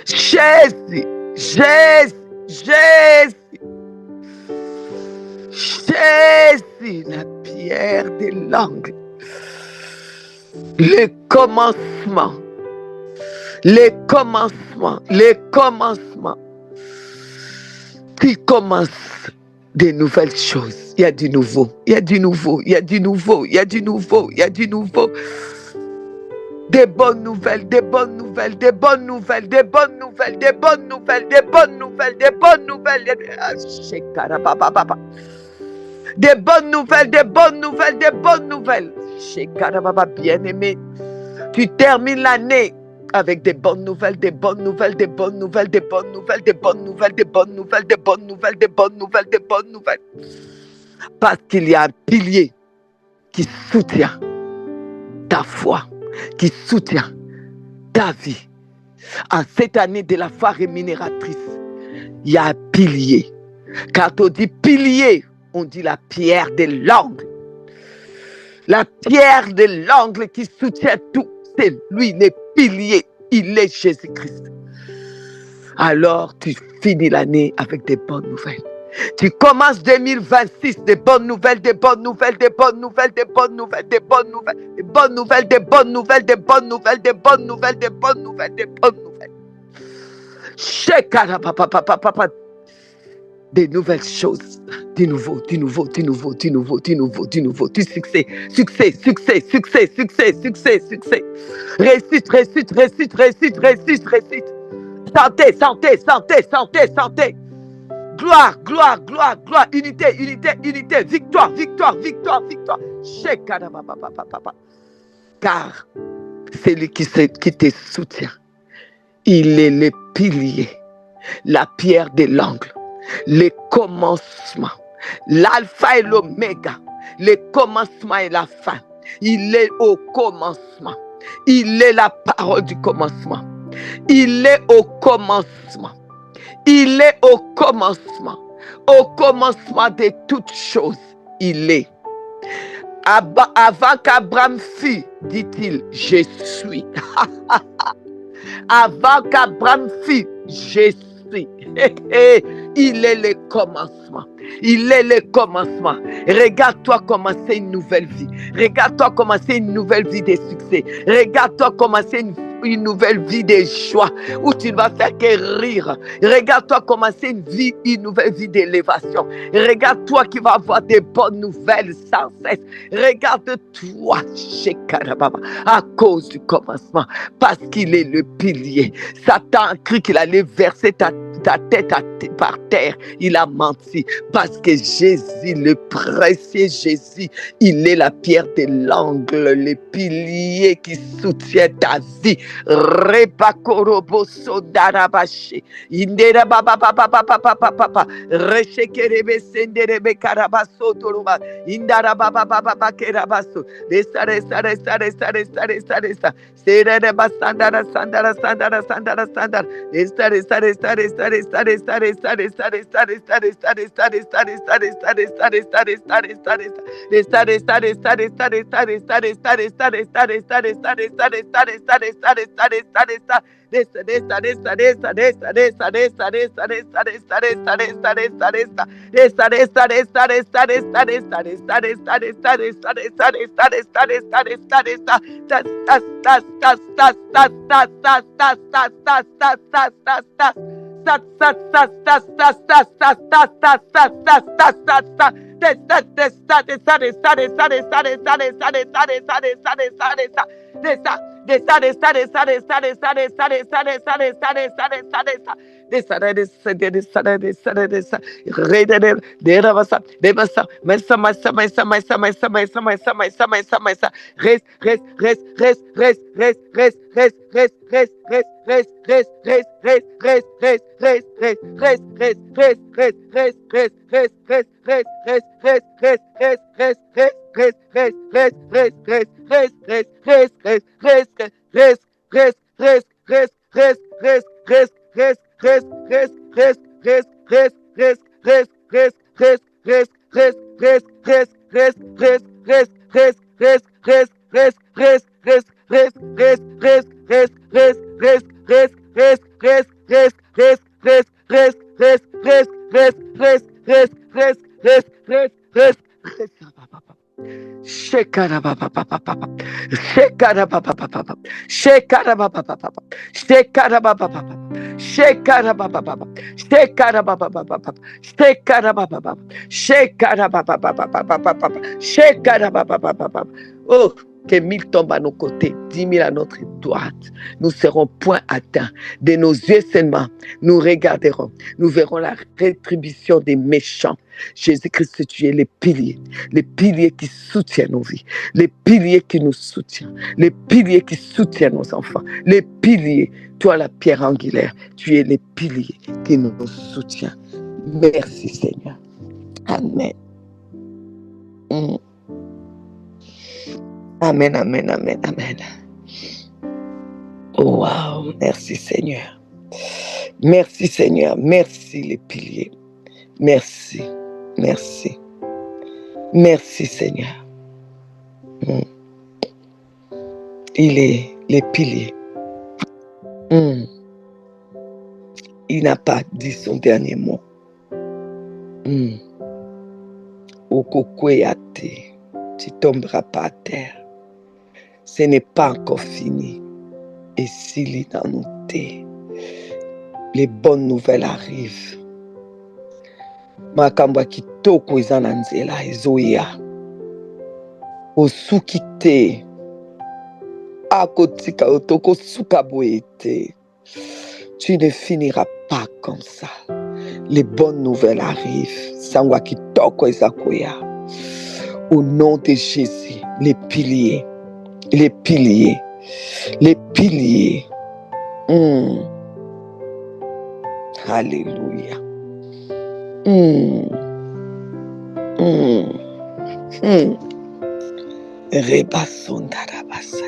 Jésus, Jésus, Jésus, Jésus, la pierre de l'angle. Le commencement, le commencement, le commencement qui commence de nouvelles choses. Il y a du nouveau, il y a du nouveau, il y a du nouveau, il y a du nouveau, il y a du nouveau. Des bonnes nouvelles, des bonnes nouvelles, des bonnes nouvelles, des bonnes nouvelles, des bonnes nouvelles, des bonnes nouvelles, des bonnes nouvelles. Des bonnes nouvelles, des bonnes nouvelles, des bonnes nouvelles. Bien-aimé, tu termines l'année avec des bonnes nouvelles, des bonnes nouvelles, des bonnes nouvelles, des bonnes nouvelles, des bonnes nouvelles, des bonnes nouvelles, des bonnes nouvelles, des bonnes nouvelles, des bonnes nouvelles. Parce qu'il y a un pilier qui soutient ta foi, qui soutient ta vie. En cette année de la foi rémunératrice, il y a un pilier. Quand on dit pilier, on dit la pierre de l'angle. La pierre de l'angle qui soutient tout, c'est lui, le pilier. Il est Jésus-Christ. Alors, tu finis l'année avec des bonnes nouvelles. Tu commences 2026, des bonnes nouvelles, des bonnes nouvelles, des bonnes nouvelles, des bonnes nouvelles, des bonnes nouvelles, des bonnes nouvelles, des bonnes nouvelles, des bonnes nouvelles, des bonnes nouvelles, des bonnes nouvelles, des bonnes nouvelles. Des nouvelles choses, du nouveau, du nouveau, du nouveau, du nouveau, du nouveau, du nouveau, du succès, succès, succès, succès, succès, succès, succès. Réussite, réussite, réussite, réussite, réussite, réussite. Santé, santé, santé, santé, santé. Gloire, gloire, gloire, gloire, unité, unité, unité, victoire, victoire, victoire, victoire. Car c'est lui qui te soutient. Il est le pilier, la pierre de l'angle, le commencement, l'alpha et l'oméga, le commencement et la fin. Il est au commencement. Il est la parole du commencement. Il est au commencement. Il est au commencement. Au commencement de toutes choses, il est. Avant qu'Abraham fût, dit-il, je suis. Avant qu'Abraham fût, je suis. Il est le commencement. Il est le commencement. Regarde-toi commencer une nouvelle vie. Regarde-toi commencer une nouvelle vie de succès. Regarde-toi commencer une nouvelle vie de joie où tu ne vas faire que rire. Regarde-toi commencer une nouvelle vie d'élévation. Regarde-toi qui va avoir des bonnes nouvelles sans cesse. Regarde-toi, Shekarababa, à cause du commencement, parce qu'il est le pilier. Satan a cru qu'il allait verser ta tête par terre. Il a menti, parce que Jésus, le précieux Jésus, il est la pierre de l'angle, le pilier qui soutient ta vie. Repakorobo sodarabashi indera baba papa papa papa papa reshekerebe senderebe karabaso toroba indara baba papa kerabaso resta serere basandara sandara sandara sandara sandara resta Oh, que 1000 tombent à nos côtés, 10 000 à notre droite. Nous serons point atteints. De nos yeux seulement, nous regarderons. Nous verrons la rétribution des méchants. Jésus-Christ, tu es les piliers qui soutiennent nos vies, les piliers qui nous soutiennent, les piliers qui soutiennent nos enfants, les piliers. Toi, la pierre angulaire, tu es les piliers qui nous soutiennent. Merci, Seigneur. Amen. Amen, amen, amen, amen. Oh, wow, merci Seigneur. Merci Seigneur, merci les piliers. Merci, merci. Merci Seigneur. Il est les piliers. Il n'a pas dit son dernier mot. Okokweyate, tu tomberas pas à terre. Ce n'est pas encore fini. Et s'il est dans nos thés, les bonnes nouvelles arrivent. Makamba kitoko ezana nzela ezoya. Osukite. Akotika otoko sukaboete. Tu ne finiras pas comme ça. Les bonnes nouvelles arrivent. Sangwa kitoko ezakoya. Au nom de Jésus, les piliers. Les piliers. Les piliers. Alléluia. Rebasondarabasa.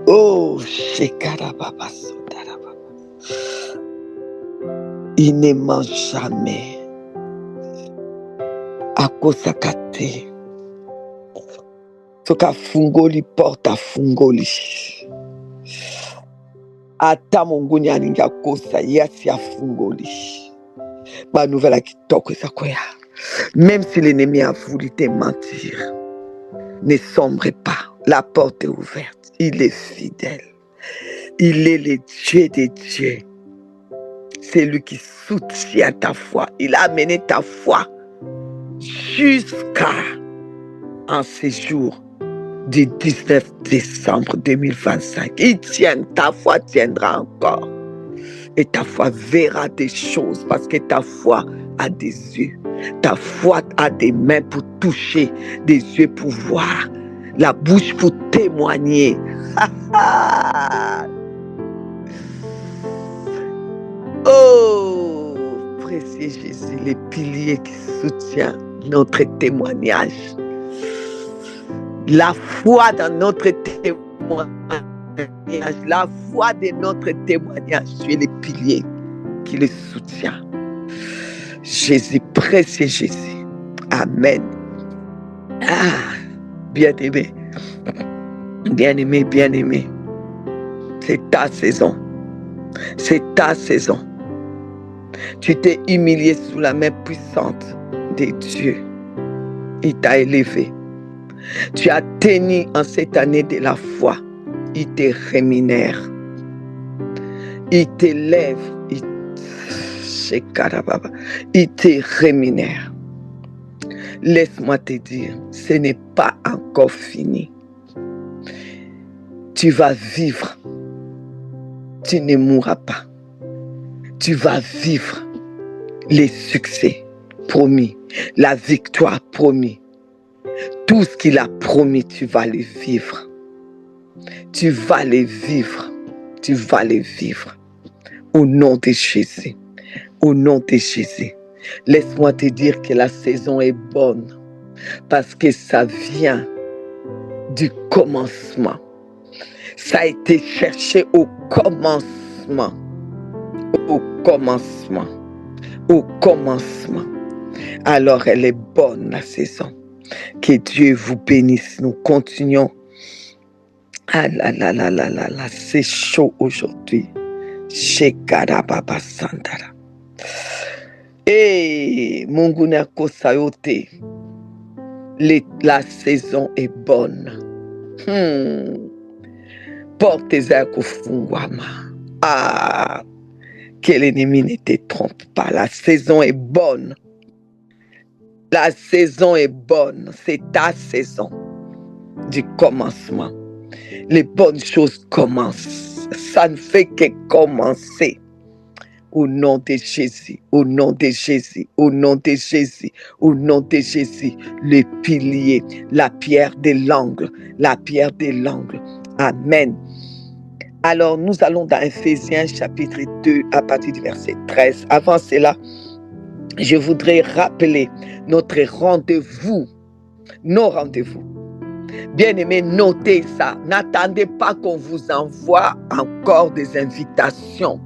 Oh, Shekarababasondarababa. Il ne mange jamais. Akosakate. Soka fungoli porta fungoli. Ata mongoni aninga kosa yasi ya fungoli. Ma nouvelle kitoko sakoya. Même si l'ennemi a voulu te mentir, ne sombre pas. La porte est ouverte. Il est fidèle. Il est le Dieu des dieux. C'est lui qui soutient ta foi. Il a amené ta foi jusqu'à un séjour du 19 décembre 2025. Il tient, ta foi tiendra encore. Et ta foi verra des choses parce que ta foi a des yeux. Ta foi a des mains pour toucher, des yeux pour voir, la bouche pour témoigner. Oh, précieux Jésus, les piliers qui soutiennent notre témoignage. La foi dans notre témoignage, la foi de notre témoignage, tu es les piliers qui le soutiennent. Jésus, précieux Jésus. Amen. Bien-aimé, bien-aimé, bien-aimé. C'est ta saison. C'est ta saison. Tu t'es humilié sous la main puissante de Dieu. Il t'a élevé. Tu as tenu en cette année de la foi. Il te rémunère. Il t'élève. Il Il te rémunère. Laisse-moi te dire, ce n'est pas encore fini. Tu vas vivre. Tu ne mourras pas. Tu vas vivre les succès promis, la victoire promise. Tout ce qu'il a promis, tu vas le vivre. Tu vas le vivre. Tu vas le vivre. Au nom de Jésus. Au nom de Jésus. Laisse-moi te dire que la saison est bonne parce que ça vient du commencement. Ça a été cherché au commencement. Au commencement. Au commencement. Alors elle est bonne la saison. Que Dieu vous bénisse. Nous continuons. Ah là là là là là là, c'est chaud aujourd'hui. Shekarababa Sandara. Et Munguna Kosayote, la saison est bonne. Portez-en Kofungwama. Ah, que l'ennemi ne te trompe pas. La saison est bonne. La saison est bonne. C'est ta saison du commencement. Les bonnes choses commencent. Ça ne fait que commencer. Au nom de Jésus, au nom de Jésus, au nom de Jésus, au nom de Jésus, le pilier, la pierre de l'angle, la pierre de l'angle. Amen. Alors, nous allons dans Ephésiens chapitre 2 à partir du verset 13. Avant cela, je voudrais rappeler notre rendez-vous, nos rendez-vous. Bien-aimés, notez ça. N'attendez pas qu'on vous envoie encore des invitations.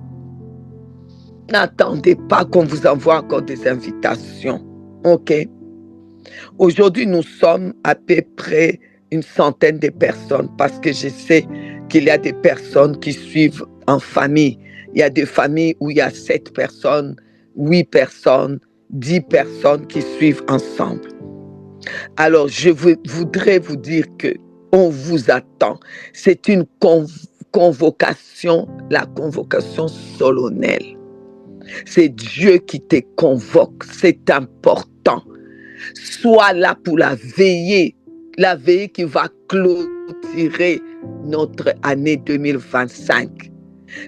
N'attendez pas qu'on vous envoie encore des invitations. OK? Aujourd'hui, nous sommes à peu près une centaine de personnes parce que je sais qu'il y a des personnes qui suivent en famille. Il y a des familles où il y a 7 personnes, 8 personnes, 10 personnes qui suivent ensemble. Alors, je voudrais vous dire que on vous attend. C'est une convocation, la convocation solennelle. C'est Dieu qui te convoque. C'est important. Sois là pour la veillée qui va clôturer notre année 2025.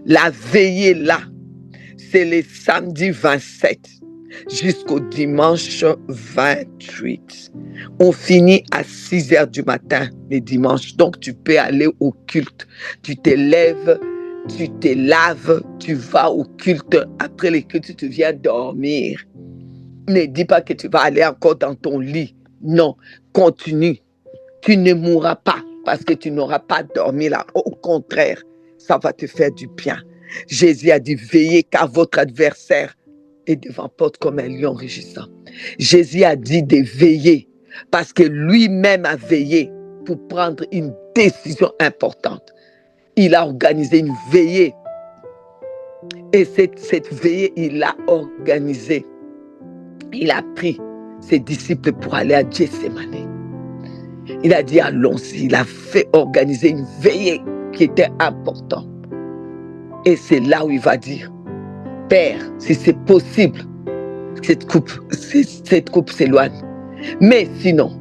La veillée là, c'est le samedi 27 jusqu'au dimanche 28. On finit à 6h du matin le dimanche. Donc tu peux aller au culte. Tu te lèves, tu te laves, tu vas au culte. Après le culte, tu viens dormir. Ne dis pas que tu vas aller encore dans ton lit. Non, continue. Tu ne mourras pas parce que tu n'auras pas dormi là. Au contraire, ça va te faire du bien. Jésus a dit, veillez car votre adversaire est devant porte comme un lion rugissant. Jésus a dit de veiller parce que lui-même a veillé pour prendre une décision importante. Il a organisé une veillée. Et cette veillée, il l'a organisée. Il a pris ses disciples pour aller à Gethsémani. Il a dit allons-y. Il a fait organiser une veillée qui était importante. Et c'est là où il va dire, Père, si c'est possible, cette coupe s'éloigne. Mais sinon,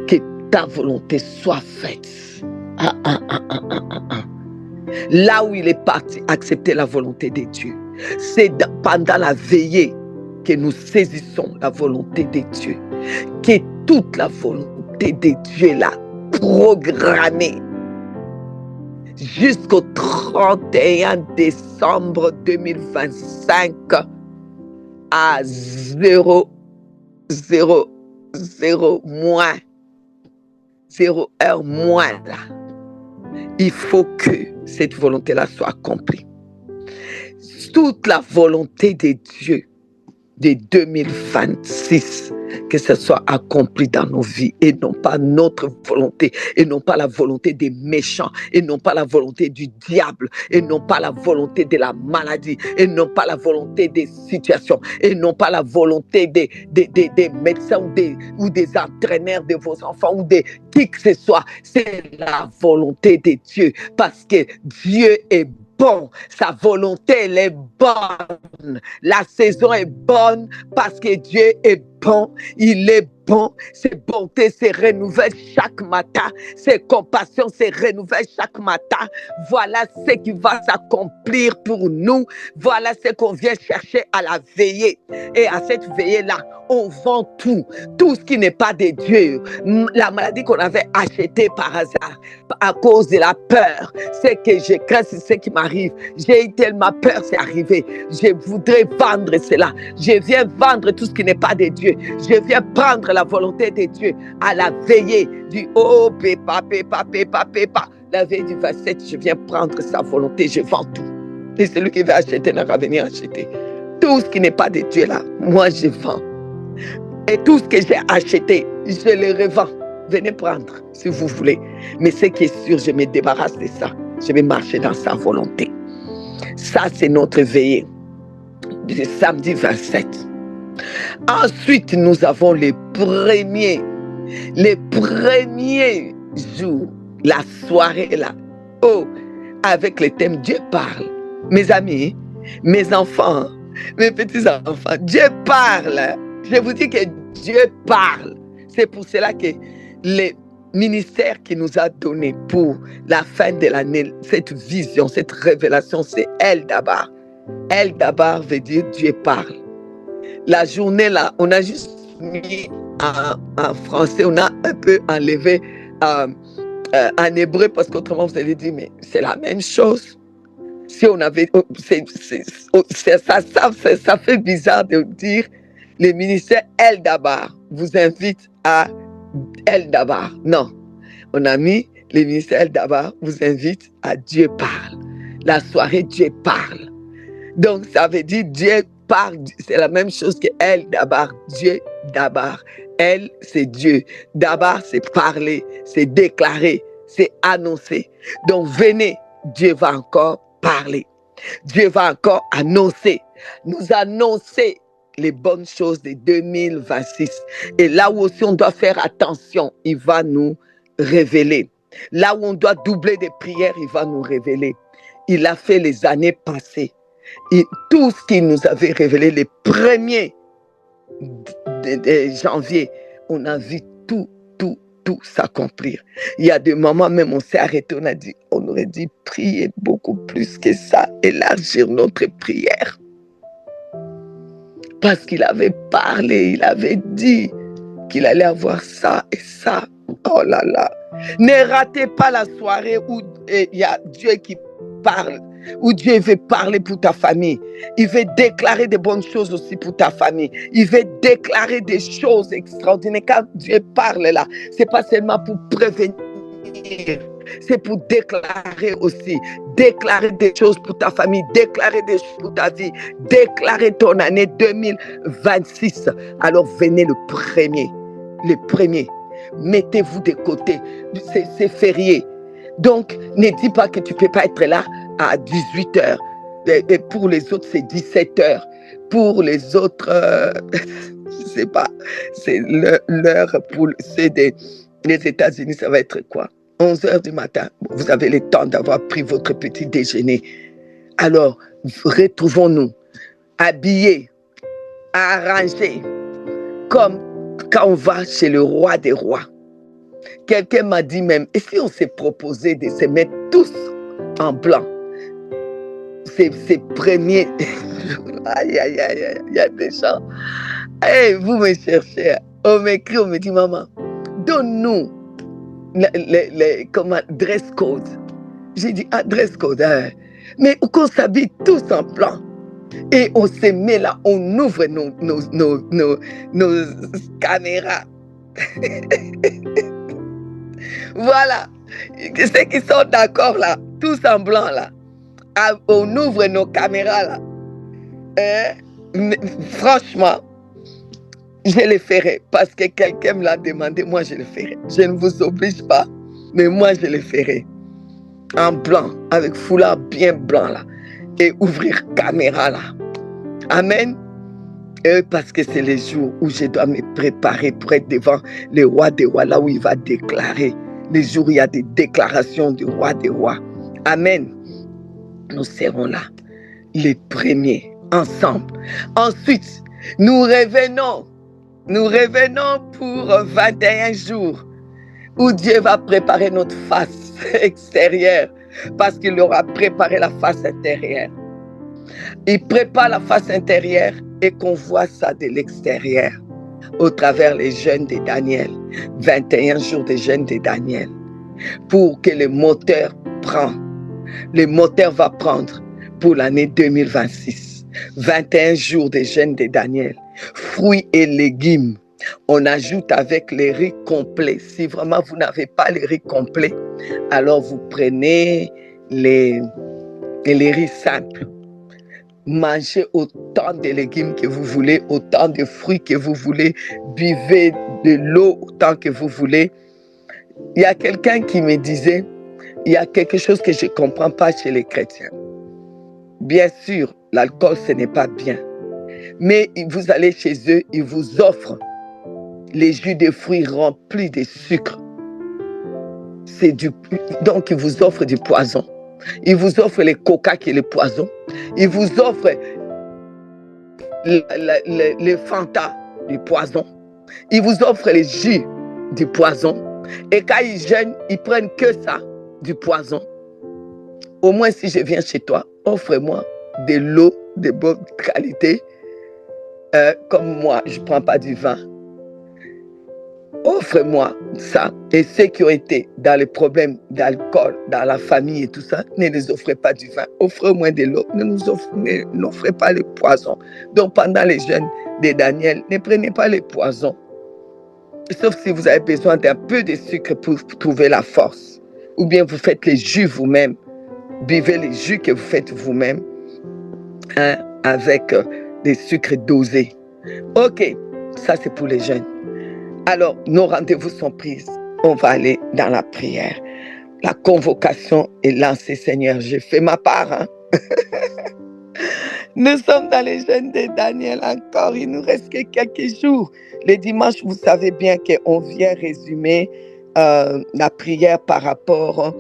que ta volonté soit faite. Là où il est parti accepter la volonté de Dieu, c'est pendant la veillée que nous saisissons la volonté de Dieu, que toute la volonté de Dieu là programmée jusqu'au 31 décembre 2025 à 0 moins 0 heure moins là. Il faut que cette volonté-là soit accomplie. Toute la volonté de Dieu de 2026, que ce soit accompli dans nos vies et non pas notre volonté, et non pas la volonté des méchants, et non pas la volonté du diable, et non pas la volonté de la maladie, et non pas la volonté des situations, et non pas la volonté des médecins ou des entraîneurs de vos enfants ou de qui que ce soit. C'est la volonté de Dieu parce que Dieu est bon. Sa volonté, elle est bonne. La saison est bonne parce que Dieu est bon. Il est bon. Ses bontés se renouvellent chaque matin. Ses compassions se renouvellent chaque matin. Voilà ce qui va s'accomplir pour nous. Voilà ce qu'on vient chercher à la veillée. Et à cette veillée-là, on vend tout. Tout ce qui n'est pas de Dieu. La maladie qu'on avait achetée par hasard, à cause de la peur. C'est que je crains, c'est ce qui m'arrive. J'ai eu tellement peur, c'est arrivé. Je voudrais vendre cela. Je viens vendre tout ce qui n'est pas de Dieu. Je viens prendre la volonté de Dieu à la veillée du oh, pépa. La veille du 27, je viens prendre sa volonté, je vends tout. Et celui qui veut acheter n'aura venir acheter. Tout ce qui n'est pas de Dieu là, moi je vends. Et tout ce que j'ai acheté, je le revends. Venez prendre si vous voulez. Mais ce qui est sûr, je me débarrasse de ça. Je vais marcher dans sa volonté. Ça, c'est notre veillée du samedi 27. Ensuite, nous avons les premiers jours, la soirée là. Oh, avec le thème Dieu parle. Mes amis, mes enfants, mes petits-enfants, Dieu parle. Je vous dis que Dieu parle. C'est pour cela que les ministères qu'il nous a donné pour la fin de l'année, cette vision, cette révélation, c'est El Dabar. El Dabar veut dire Dieu parle. La journée là, on a juste mis en français, on a un peu enlevé en hébreu parce qu'autrement vous allez dire mais c'est la même chose. Si on avait, ça fait bizarre de dire le ministère El Dabar vous invite à El Dabar. Non, on a mis le ministère El Dabar vous invite à Dieu parle. La soirée Dieu parle. Donc ça veut dire Dieu parle, c'est la même chose que El Dabar, Dieu Dabar. El, c'est Dieu. Dabar, c'est parler, c'est déclarer, c'est annoncer. Donc venez, Dieu va encore parler. Dieu va encore annoncer, nous annoncer les bonnes choses de 2026. Et là où aussi on doit faire attention, il va nous révéler. Là où on doit doubler des prières, il va nous révéler. Il a fait les années passées. Et tout ce qu'il nous avait révélé, les premiers de janvier, on a vu tout s'accomplir. Il y a des moments même on s'est arrêté, on aurait dit prier beaucoup plus que ça, élargir notre prière. Parce qu'il avait parlé, il avait dit qu'il allait avoir ça et ça. Oh là là. Ne ratez pas la soirée où il y a Dieu qui parle, où Dieu veut parler pour ta famille. Il veut déclarer des bonnes choses aussi pour ta famille. Il veut déclarer des choses extraordinaires. Quand Dieu parle là, c'est pas seulement pour prévenir, c'est pour déclarer aussi. Déclarer des choses pour ta famille, déclarer des choses pour ta vie, déclarer ton année 2026. Alors venez le premier. Mettez-vous de côté. C'est férié. Donc, ne dis pas que tu ne peux pas être là à 18h. Et pour les autres, c'est 17h. Pour les autres, je ne sais pas, c'est l'heure pour ceux des États-Unis, ça va être quoi? 11h du matin. Vous avez le temps d'avoir pris votre petit déjeuner. Alors, retrouvons-nous habillés, arrangés, comme quand on va chez le roi des rois. Quelqu'un m'a dit même, et si on s'est proposé de se mettre tous en blanc? Ces premiers, aïe, il y a des gens, hey, vous me cherchez, on m'écrit, on me dit, maman, donne-nous comment, dress code. J'ai dit, dress code, hein. Mais qu'on s'habille tous en blanc. Et on se met là, on ouvre nos caméras. Voilà. Ceux qui sont d'accord là, tous en blanc là, on ouvre nos caméras là. Franchement, je le ferai parce que quelqu'un me l'a demandé, moi je le ferai. Je ne vous oblige pas, mais moi je le ferai. En blanc, avec foulard bien blanc là. Et ouvrir caméra là. Amen. Parce que c'est les jours où je dois me préparer pour être devant le roi des rois, là où il va déclarer. Les jours où il y a des déclarations du roi des rois. Amen. nous serons là, les premiers, ensemble. Ensuite, nous revenons pour 21 jours où Dieu va préparer notre face extérieure parce qu'il aura préparé la face intérieure. Il prépare la face intérieure et qu'on voit ça de l'extérieur au travers les jeûnes de Daniel. 21 jours de jeûnes de Daniel pour que le moteur va prendre pour l'année 2026. 21 jours de jeûne de Daniel. Fruits et légumes. On ajoute avec les riz complets. Si vraiment vous n'avez pas les riz complets, alors vous prenez les riz simples. Mangez autant de légumes que vous voulez, autant de fruits que vous voulez. Buvez de l'eau autant que vous voulez. Il y a quelqu'un qui me disait, il y a quelque chose que je ne comprends pas chez les chrétiens. Bien sûr, l'alcool, ce n'est pas bien. Mais vous allez chez eux, ils vous offrent les jus de fruits remplis de sucre. Donc, ils vous offrent du poison. Ils vous offrent les coca qui est le poison. Ils vous offrent les Fanta du poison. Ils vous offrent les jus du poison. Et quand ils jeûnent, ils prennent que ça, du poison. Au moins, si je viens chez toi, offre-moi de l'eau de bonne qualité. Comme moi, je ne prends pas du vin. Offre-moi ça. Et ceux qui ont été dans les problèmes d'alcool, dans la famille et tout ça, ne les offrez pas du vin. Offrez-moi de l'eau. N'offrez pas les poisons. Donc, pendant les jeûnes de Daniel, ne prenez pas les poisons. Sauf si vous avez besoin d'un peu de sucre pour trouver la force. Ou bien vous faites les jus vous-même. Buvez les jus que vous faites vous-même avec des sucres dosés. Ok, ça c'est pour les jeunes. Alors, nos rendez-vous sont pris. On va aller dans la prière. La convocation est lancée, Seigneur. J'ai fait ma part. Nous sommes dans les jeûnes de Daniel encore. Il nous reste que quelques jours. Les dimanches, vous savez bien qu'on vient résumer la prière par rapport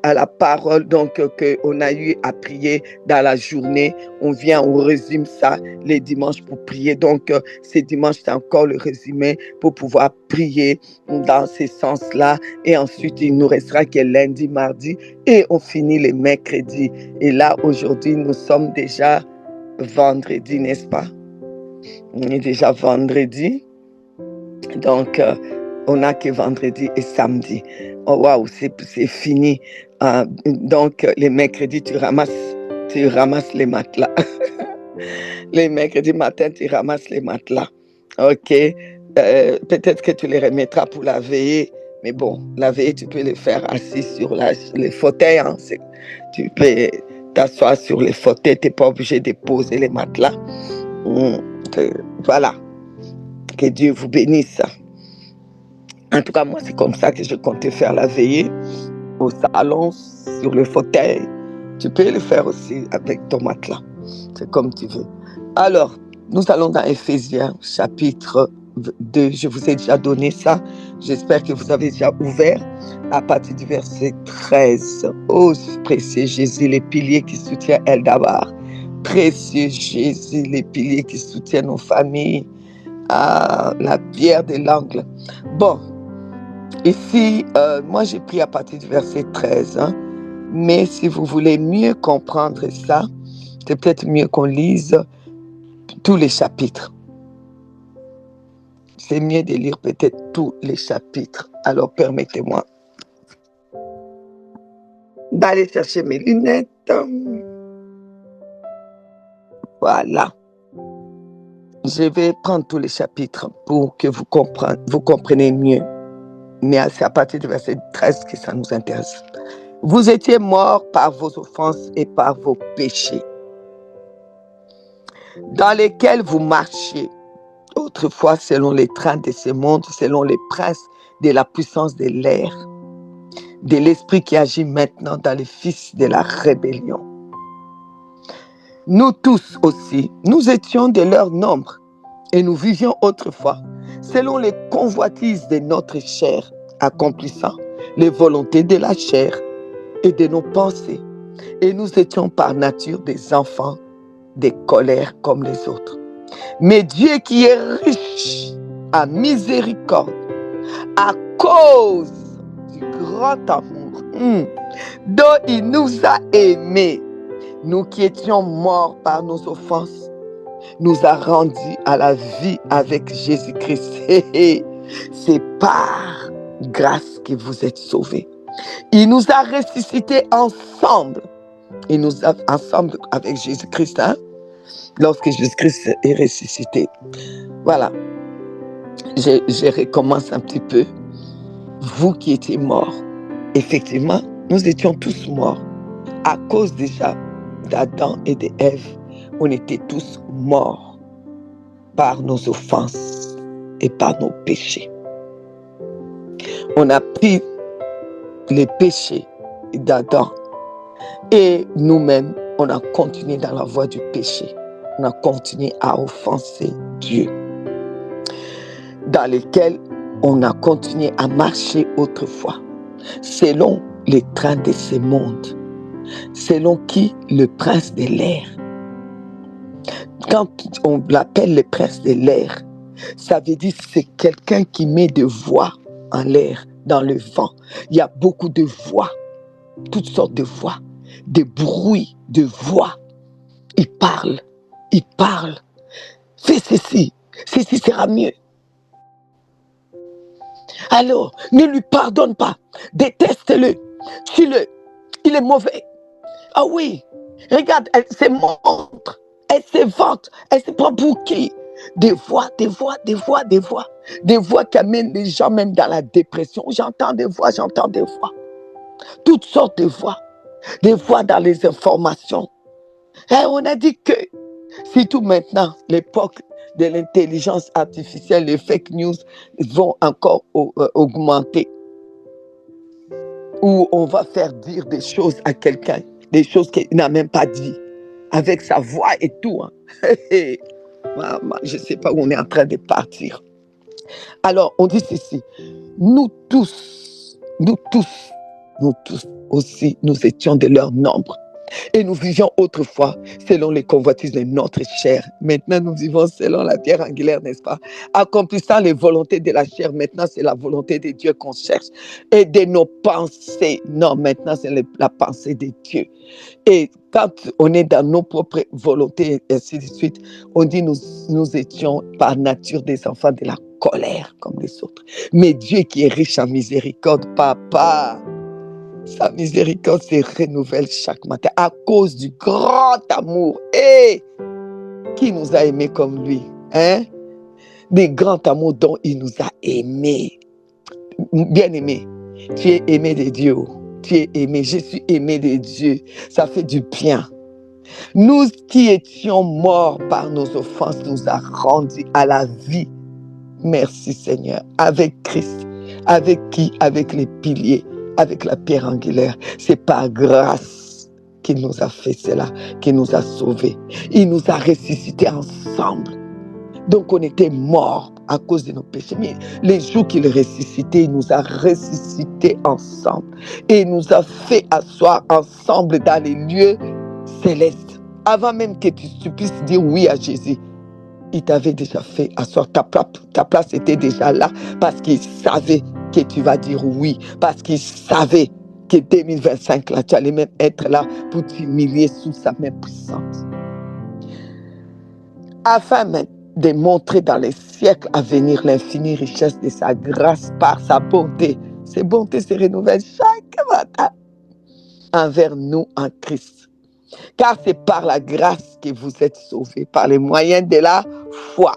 à la parole donc qu'on a eu à prier dans la journée. On résume ça les dimanches pour prier. Donc, ces dimanches, c'est encore le résumé pour pouvoir prier dans ces sens-là. Et ensuite, il nous restera que lundi, mardi et on finit les mercredis. Et là, aujourd'hui, nous sommes déjà vendredi, n'est-ce pas? On est déjà vendredi. Donc, on n'a que vendredi et samedi. Oh waouh, c'est fini. Donc, les mercredis, tu ramasses les matelas. Les mercredis matin, tu ramasses les matelas. Ok. Peut-être que tu les remettras pour la veillée. Mais bon, la veillée, tu peux le faire assis sur les fauteuils. Tu peux t'asseoir sur les fauteuils. Tu n'es pas obligé de poser les matelas. Voilà. Que Dieu vous bénisse. En tout cas, moi, c'est comme ça que je comptais faire la veillée au salon, sur le fauteuil. Tu peux le faire aussi avec ton matelas. C'est comme tu veux. Alors, nous allons dans Éphésiens, chapitre 2. Je vous ai déjà donné ça. J'espère que vous avez déjà ouvert à partir du verset 13. Oh, précieux Jésus, les piliers qui soutiennent Eldabar. Précieux Jésus, les piliers qui soutiennent nos familles. Ah, la pierre de l'angle. Bon. Ici, moi j'ai pris à partir du verset 13, mais si vous voulez mieux comprendre ça, c'est peut-être mieux qu'on lise tous les chapitres. C'est mieux de lire peut-être tous les chapitres. Alors permettez-moi d'aller chercher mes lunettes. Voilà. Je vais prendre tous les chapitres pour que vous compreniez mieux. Mais c'est à partir du verset 13 que ça nous intéresse. Vous étiez morts par vos offenses et par vos péchés, dans lesquels vous marchiez autrefois selon les trains de ce monde, selon les princes de la puissance de l'air, de l'esprit qui agit maintenant dans les fils de la rébellion. Nous tous aussi, nous étions de leur nombre et nous vivions autrefois selon les convoitises de notre chair, accomplissant les volontés de la chair et de nos pensées. et nous étions par nature des enfants des colères comme les autres. Mais Dieu qui est riche en miséricorde, à cause du grand amour dont il nous a aimés, nous qui étions morts par nos offenses, nous a rendus à la vie avec Jésus-Christ. C'est par grâce que vous êtes sauvés. Il nous a ressuscités ensemble. Il nous a ensemble avec Jésus-Christ, lorsque Jésus-Christ est ressuscité. Voilà. Je recommence un petit peu. Vous qui étiez morts, effectivement, nous étions tous morts. À cause déjà d'Adam et d'Ève, on était tous morts par nos offenses et par nos péchés. On a pris les péchés d'Adam et nous-mêmes, on a continué dans la voie du péché. On a continué à offenser Dieu, dans lesquels on a continué à marcher autrefois, selon les trains de ce monde, selon qui? Le prince de l'air. Quand on l'appelle le prince de l'air, ça veut dire que c'est quelqu'un qui met des voix en l'air, dans le vent. Il y a beaucoup de voix, toutes sortes de voix, des bruits de voix. Il parle. Fais ceci sera mieux. Alors, ne lui pardonne pas, déteste-le, tue-le, il est mauvais. Ah oui, regarde, elle se montre, elle se vante, elle se prend pour qui? Des voix qui amènent les gens même dans la dépression. J'entends des voix. Toutes sortes de voix. Des voix dans les informations. Et on a dit que, surtout maintenant, l'époque de l'intelligence artificielle, les fake news vont encore augmenter. Où on va faire dire des choses à quelqu'un, des choses qu'il n'a même pas dit, avec sa voix et tout. Je ne sais pas où on est en train de partir. Alors, on dit ceci. Nous tous aussi, nous étions de leur nombre. Et nous vivions autrefois selon les convoitises de notre chair. Maintenant, nous vivons selon la pierre angulaire, n'est-ce pas? Accomplissant les volontés de la chair. Maintenant, c'est la volonté de Dieu qu'on cherche. Et de nos pensées. Non, maintenant, c'est la pensée de Dieu. Et quand on est dans nos propres volontés, et ainsi de suite, on dit nous étions par nature des enfants de la colère, comme les autres. Mais Dieu qui est riche en miséricorde, papa, sa miséricorde se renouvelle chaque matin à cause du grand amour. Et qui nous a aimés comme lui, des grands amours dont il nous a aimés. Bien-aimé, tu es aimé de Dieu. Tu es aimé, je suis aimé de Dieu. Ça fait du bien. Nous qui étions morts par nos offenses, nous a rendus à la vie. Merci Seigneur. Avec Christ. Avec qui? Avec les piliers. Avec la pierre angulaire. C'est par grâce qu'il nous a fait cela, qu'il nous a sauvés. Il nous a ressuscités ensemble. Donc on était morts à cause de nos péchés. Mais les jours qu'il est ressuscité, il nous a ressuscités ensemble. Et il nous a fait asseoir ensemble dans les lieux célestes. Avant même que tu puisses dire oui à Jésus, il t'avait déjà fait asseoir. Ta place était déjà là parce qu'il savait que tu vas dire oui. Parce qu'il savait que 2025, là, tu allais même être là pour t'humilier sous sa main puissante. Afin même de montrer dans les siècles à venir l'infinie richesse de sa grâce par sa bonté. Ses bontés se renouvellent chaque matin envers nous en Christ. Car c'est par la grâce que vous êtes sauvés, par les moyens de la foi.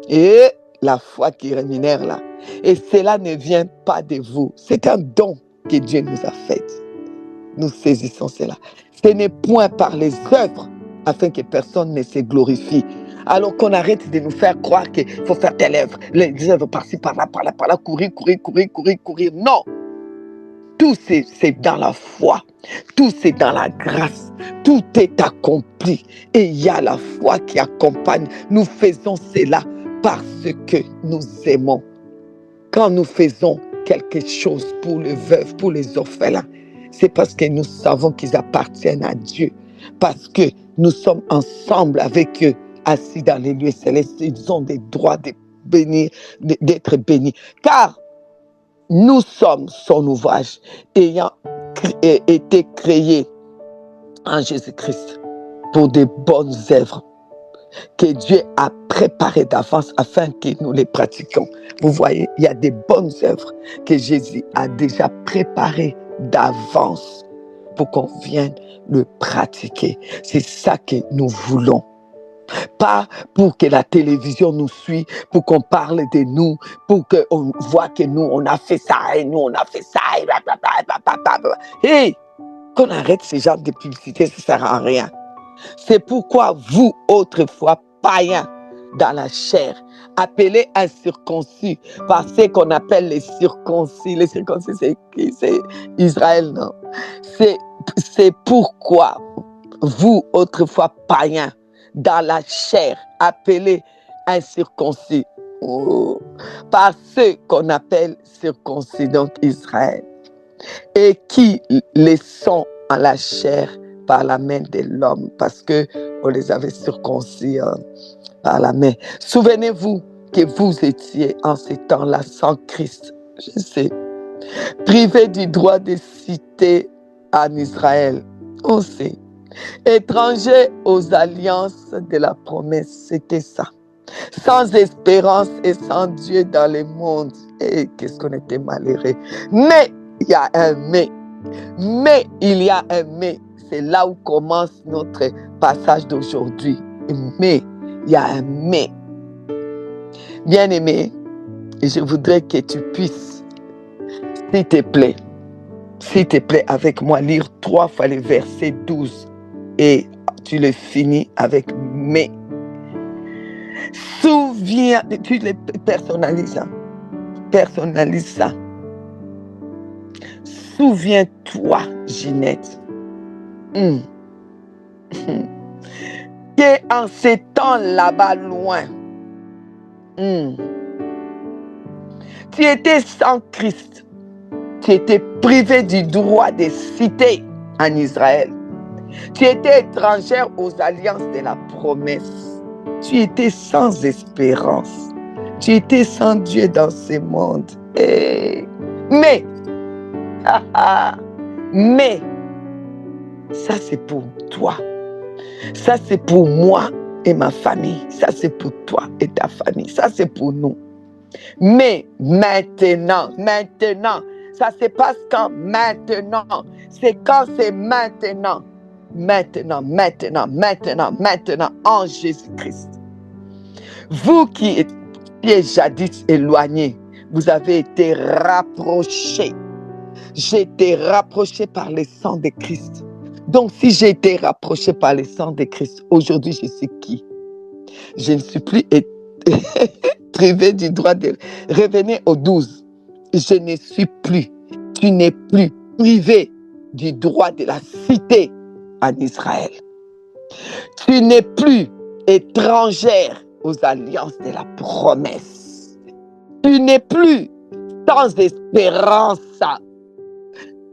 Et la foi qui rémunère là. Et cela ne vient pas de vous. C'est un don que Dieu nous a fait. Nous saisissons cela. Ce n'est point par les œuvres afin que personne ne se glorifie. Alors qu'on arrête de nous faire croire qu'il faut faire telle œuvre, les œuvres par-ci, par-là, courir. Non! Tout c'est dans la foi. Tout c'est dans la grâce. Tout est accompli. Et il y a la foi qui accompagne. Nous faisons cela parce que nous aimons. Quand nous faisons quelque chose pour les veuves, pour les orphelins, c'est parce que nous savons qu'ils appartiennent à Dieu. Parce que nous sommes ensemble avec eux, assis dans les lieux célestes. Ils ont des droits de bénir, d'être bénis. Car nous sommes son ouvrage, ayant été créés en Jésus-Christ pour de bonnes œuvres que Dieu a préparées d'avance afin que nous les pratiquions. Vous voyez, il y a des bonnes œuvres que Jésus a déjà préparées d'avance pour qu'on vienne le pratiquer. C'est ça que nous voulons. Pas pour que la télévision nous suive, pour qu'on parle de nous, pour qu'on voit que nous, on a fait ça, et nous, on a fait ça, et hey, qu'on arrête ce genre de publicité, ça ne sert à rien. C'est pourquoi vous, autrefois païens dans la chair, appelés incirconcis, par ce qu'on appelle les circoncis. Les circoncis, c'est qui? C'est Israël, non? C'est pourquoi vous, autrefois païens, dans la chair, appelés incirconcis, par ceux qu'on appelle circoncis, donc Israël, et qui les sont en la chair par la main de l'homme, parce qu'on les avait circoncis par la main. Souvenez-vous que vous étiez en ces temps-là sans Christ, je sais, privés du droit de cité en Israël, on sait. Étrangers aux alliances de la promesse, c'était ça. Sans espérance et sans Dieu dans le monde. Et qu'est-ce qu'on était malheureux. Mais il y a un mais. Mais il y a un mais. C'est là où commence notre passage d'aujourd'hui. Mais il y a un mais. Bien-aimé, je voudrais que tu puisses, s'il te plaît, avec moi, lire 3 fois le verset 12. Et tu le finis avec « mais ». Souviens, tu le personnalises. Personnalise ça. Souviens-toi, Ginette, qu'en ces temps là-bas loin, tu étais sans Christ. Tu étais privé du droit de cité en Israël. Tu étais étrangère aux alliances de la promesse. Tu étais sans espérance. Tu étais sans Dieu dans ce monde. Mais, ça c'est pour toi. Ça c'est pour moi et ma famille. Ça c'est pour toi et ta famille. Ça c'est pour nous. Mais maintenant, ça se passe quand? Maintenant. C'est quand? C'est maintenant. Maintenant, en Jésus-Christ. Vous qui étiez jadis éloignés, vous avez été rapprochés. J'ai été rapproché par le sang de Christ. Donc, si j'ai été rapproché par le sang de Christ, aujourd'hui, je suis qui? Je ne suis plus privé du droit de... Revenez au 12. Je ne suis plus. Tu n'es plus privé du droit de la cité en Israël. Tu n'es plus étrangère aux alliances de la promesse. Tu n'es plus sans espérance.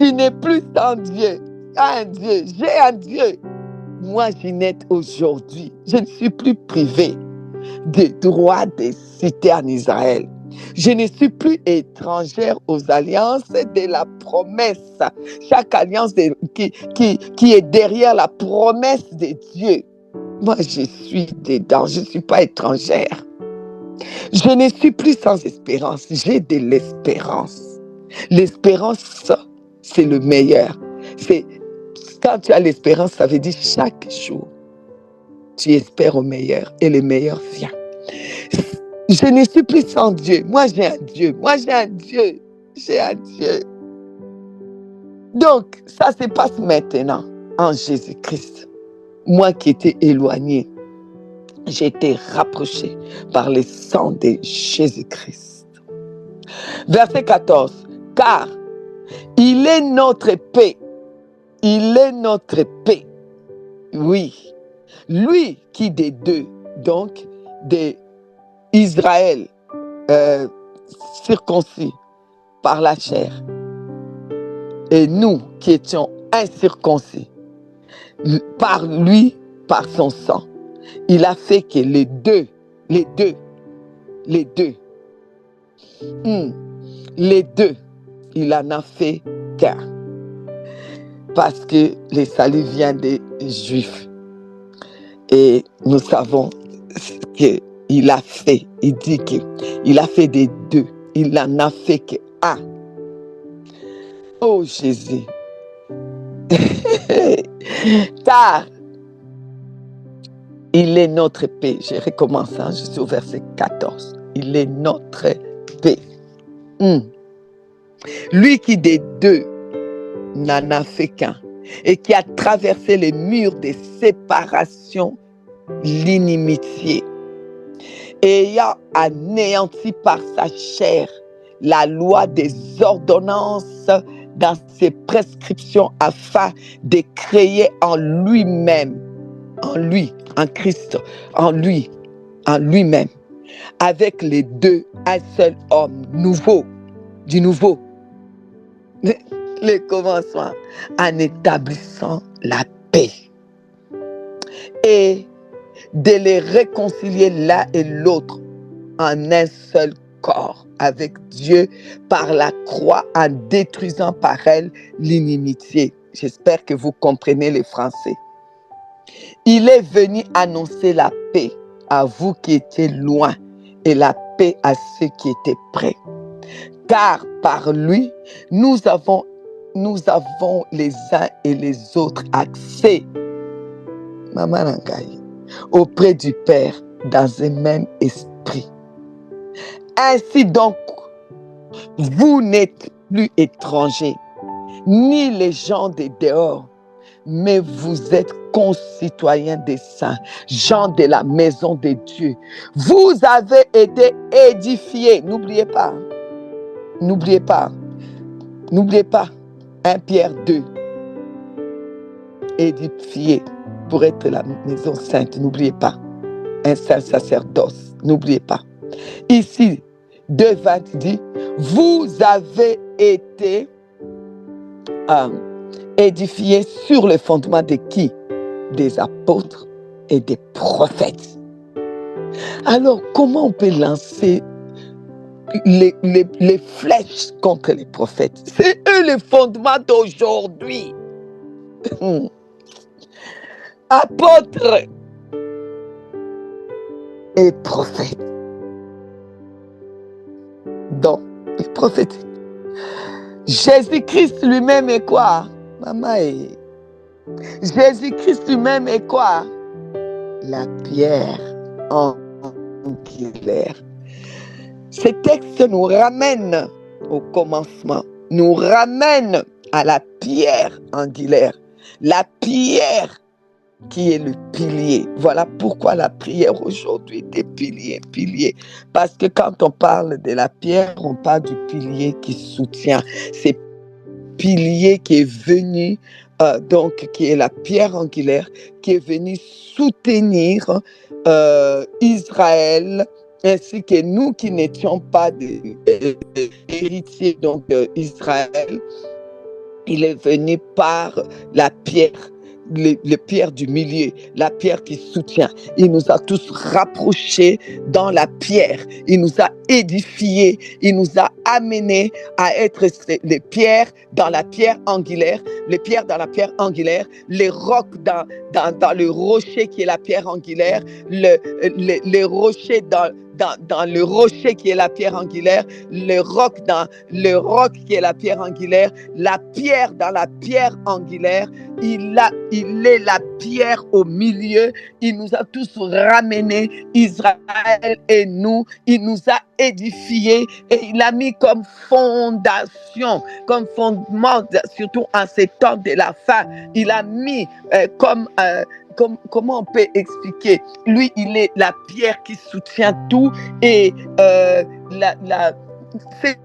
Tu n'es plus sans Dieu. Un Dieu, j'ai un Dieu. Moi, Ginette, aujourd'hui, je ne suis plus privée des droits de cité en Israël. Je ne suis plus étrangère aux alliances de la promesse. Chaque alliance qui est derrière la promesse de Dieu. Moi, je suis dedans. Je ne suis pas étrangère. Je ne suis plus sans espérance. J'ai de l'espérance. L'espérance, c'est le meilleur. Quand tu as l'espérance, ça veut dire chaque jour, tu espères au meilleur et le meilleur vient. Je ne suis plus sans Dieu. Moi, j'ai un Dieu. J'ai un Dieu. Donc, ça se passe maintenant en Jésus-Christ. Moi qui étais éloigné, j'ai été rapproché par le sang de Jésus-Christ. Verset 14. Car il est notre paix. Il est notre paix. Oui. Lui qui des deux, donc d'Israël circoncis par la chair Et nous qui étions incirconcis, par lui, par son sang, il a fait que les deux, il en a fait qu'un. Parce que le salut vient des Juifs. Et nous savons ce qu'il a fait. Il dit qu'il a fait des deux. Il en a fait qu'un. Oh Jésus. Car il est notre paix. Je recommence, je suis au verset 14. Il est notre paix. Lui qui des deux n'en a fait qu'un et qui a traversé les murs des séparations, l'inimitié, et ayant anéanti par sa chair la loi des ordonnances dans ses prescriptions afin de créer en lui-même, en Christ, en lui-même, avec les deux, un seul homme nouveau, du nouveau, le commencement, en établissant la paix et de les réconcilier l'un et l'autre en un seul corps avec Dieu par la croix, en détruisant par elle l'inimitié. J'espère que vous comprenez les Français. Il est venu annoncer la paix à vous qui étiez loin et la paix à ceux qui étaient près. Car par lui, nous avons les uns et les autres accès, Maman Nangai, auprès du Père dans un même esprit. Ainsi donc, vous n'êtes plus étrangers, ni les gens des dehors, mais vous êtes concitoyens des saints, gens de la maison de Dieu. Vous avez été édifiés. N'oubliez pas. 1 Pierre 2. Édifiés pour être la maison sainte. N'oubliez pas. Un saint sacerdoce. N'oubliez pas. Ici, 2:20 dit, vous avez été édifiés sur le fondement de qui? Des apôtres et des prophètes. Alors, comment on peut lancer les flèches contre les prophètes? C'est eux le fondement d'aujourd'hui. Apôtres et prophètes. Donc, les prophètes. Jésus-Christ lui-même est quoi? Maman, Jésus-Christ lui-même est quoi? La pierre angulaire. Ce texte nous ramène au commencement, nous ramène à la pierre angulaire, la pierre qui est le pilier. Voilà pourquoi la prière aujourd'hui est des piliers. Parce que quand on parle de la pierre, on parle du pilier qui soutient. C'est pilier qui est venu, qui est la pierre angulaire, qui est venu soutenir Israël, ainsi que nous qui n'étions pas des héritiers d'Israël. Il est venu par la pierre, les pierres du milieu, la pierre qui soutient. Il nous a tous rapprochés dans la pierre. Il nous a édifiés. Il nous a amenés à être les pierres dans la pierre angulaire, les pierres dans la pierre angulaire, les rocs dans le rocher qui est la pierre angulaire, les rochers dans le rocher qui est la pierre angulaire, le roc dans le roc qui est la pierre angulaire, la pierre dans la pierre angulaire. Il est la pierre au milieu. Il nous a tous ramenés, Israël et nous. Il nous a édifiés et il a mis comme fondation, comme fondement, surtout en ces temps de la fin. Il a mis comment on peut expliquer? Lui, il est la pierre qui soutient tout et c'est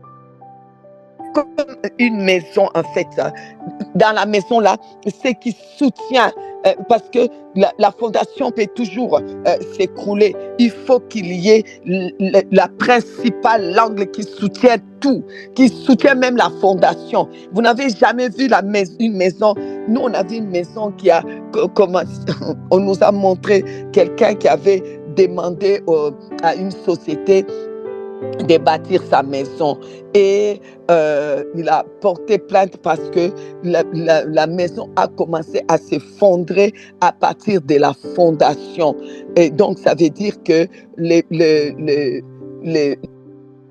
comme une maison en fait. Dans la maison là, c'est qui soutient parce que la fondation peut toujours s'écrouler. Il faut qu'il y ait la principale, l'angle qui soutient tout, qui soutient même la fondation. Vous n'avez jamais vu une maison. Nous, on a vu une maison qui a commencé. On nous a montré quelqu'un qui avait demandé à une société de bâtir sa maison et il a porté plainte parce que la maison a commencé à s'effondrer à partir de la fondation. Et donc, ça veut dire que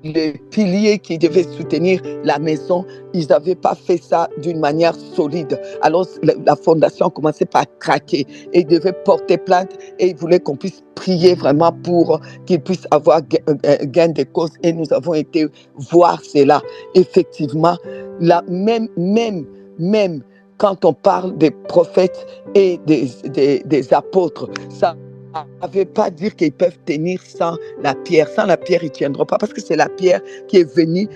les piliers qui devaient soutenir la maison, ils n'avaient pas fait ça d'une manière solide. Alors, la fondation commençait par craquer et ils devaient porter plainte et ils voulaient qu'on puisse prier vraiment pour qu'ils puissent avoir gain de cause. Et nous avons été voir cela. Effectivement, là, même quand on parle des prophètes et des apôtres, ça ne veut pas dire qu'ils peuvent tenir sans la pierre. Sans la pierre, ils ne tiendront pas parce que c'est la pierre qui est venue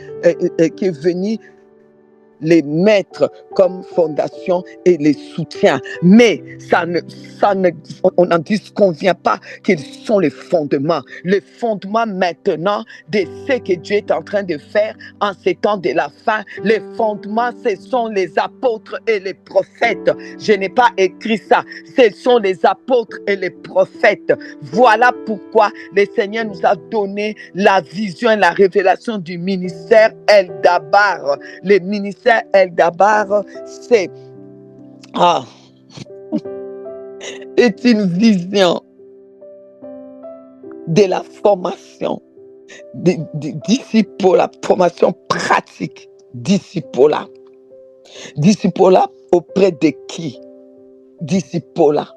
les mettre comme fondation et les soutient. Mais on n'en disconvient pas qu'ils sont les fondements. Les fondements maintenant de ce que Dieu est en train de faire en ces temps de la fin. Les fondements, ce sont les apôtres et les prophètes. Je n'ai pas écrit ça. Ce sont les apôtres et les prophètes. Voilà pourquoi le Seigneur nous a donné la vision et la révélation du ministère El-Dabar. Le ministère El-Dabar, c'est une vision de la formation des disciples, la formation pratique, discipola auprès de qui? Discipola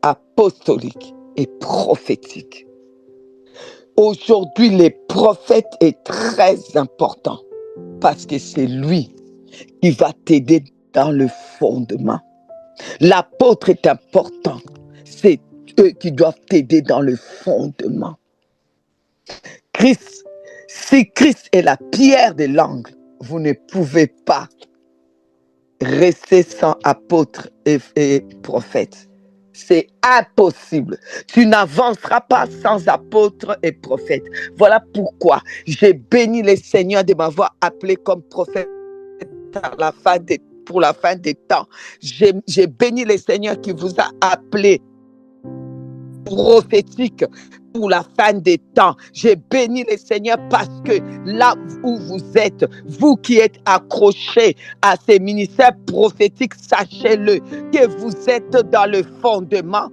apostolique et prophétique. Aujourd'hui, le prophète est très important parce que c'est lui qui va t'aider dans le fondement. L'apôtre est important. C'est eux qui doivent t'aider dans le fondement. Si Christ est la pierre de l'angle, vous ne pouvez pas rester sans apôtre et prophète. C'est impossible. Tu n'avanceras pas sans apôtre et prophète. Voilà pourquoi j'ai béni le Seigneur de m'avoir appelé comme prophète pour la fin des temps. J'ai béni le Seigneur qui vous a appelé prophétique pour la fin des temps. J'ai béni le Seigneur parce que là où vous êtes, vous qui êtes accrochés à ces ministères prophétiques, sachez-le que vous êtes dans le fondement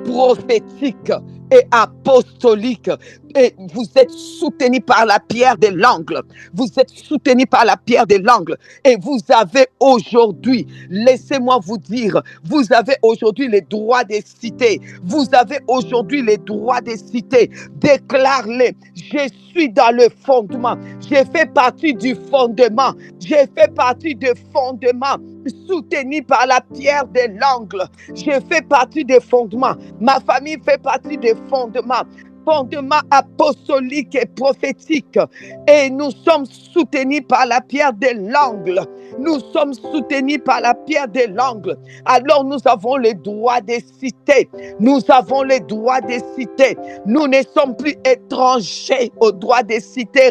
prophétique et apostolique. Et vous êtes soutenus par la pierre de l'angle. Vous êtes soutenus par la pierre de l'angle. Et vous avez aujourd'hui, laissez-moi vous dire, vous avez aujourd'hui les droits des cités. Vous avez aujourd'hui les droits des cités. Déclare-les. Je suis dans le fondement. J'ai fait partie du fondement. J'ai fait partie du fondement soutenu par la pierre de l'angle. J'ai fait partie des fondements. Ma famille fait partie des fondements apostolique et prophétique. Et nous sommes soutenus par la pierre de l'angle. Nous sommes soutenus par la pierre de l'angle. Alors nous avons les droits des cités. Nous avons les droits des cités. Nous ne sommes plus étrangers aux droits des cités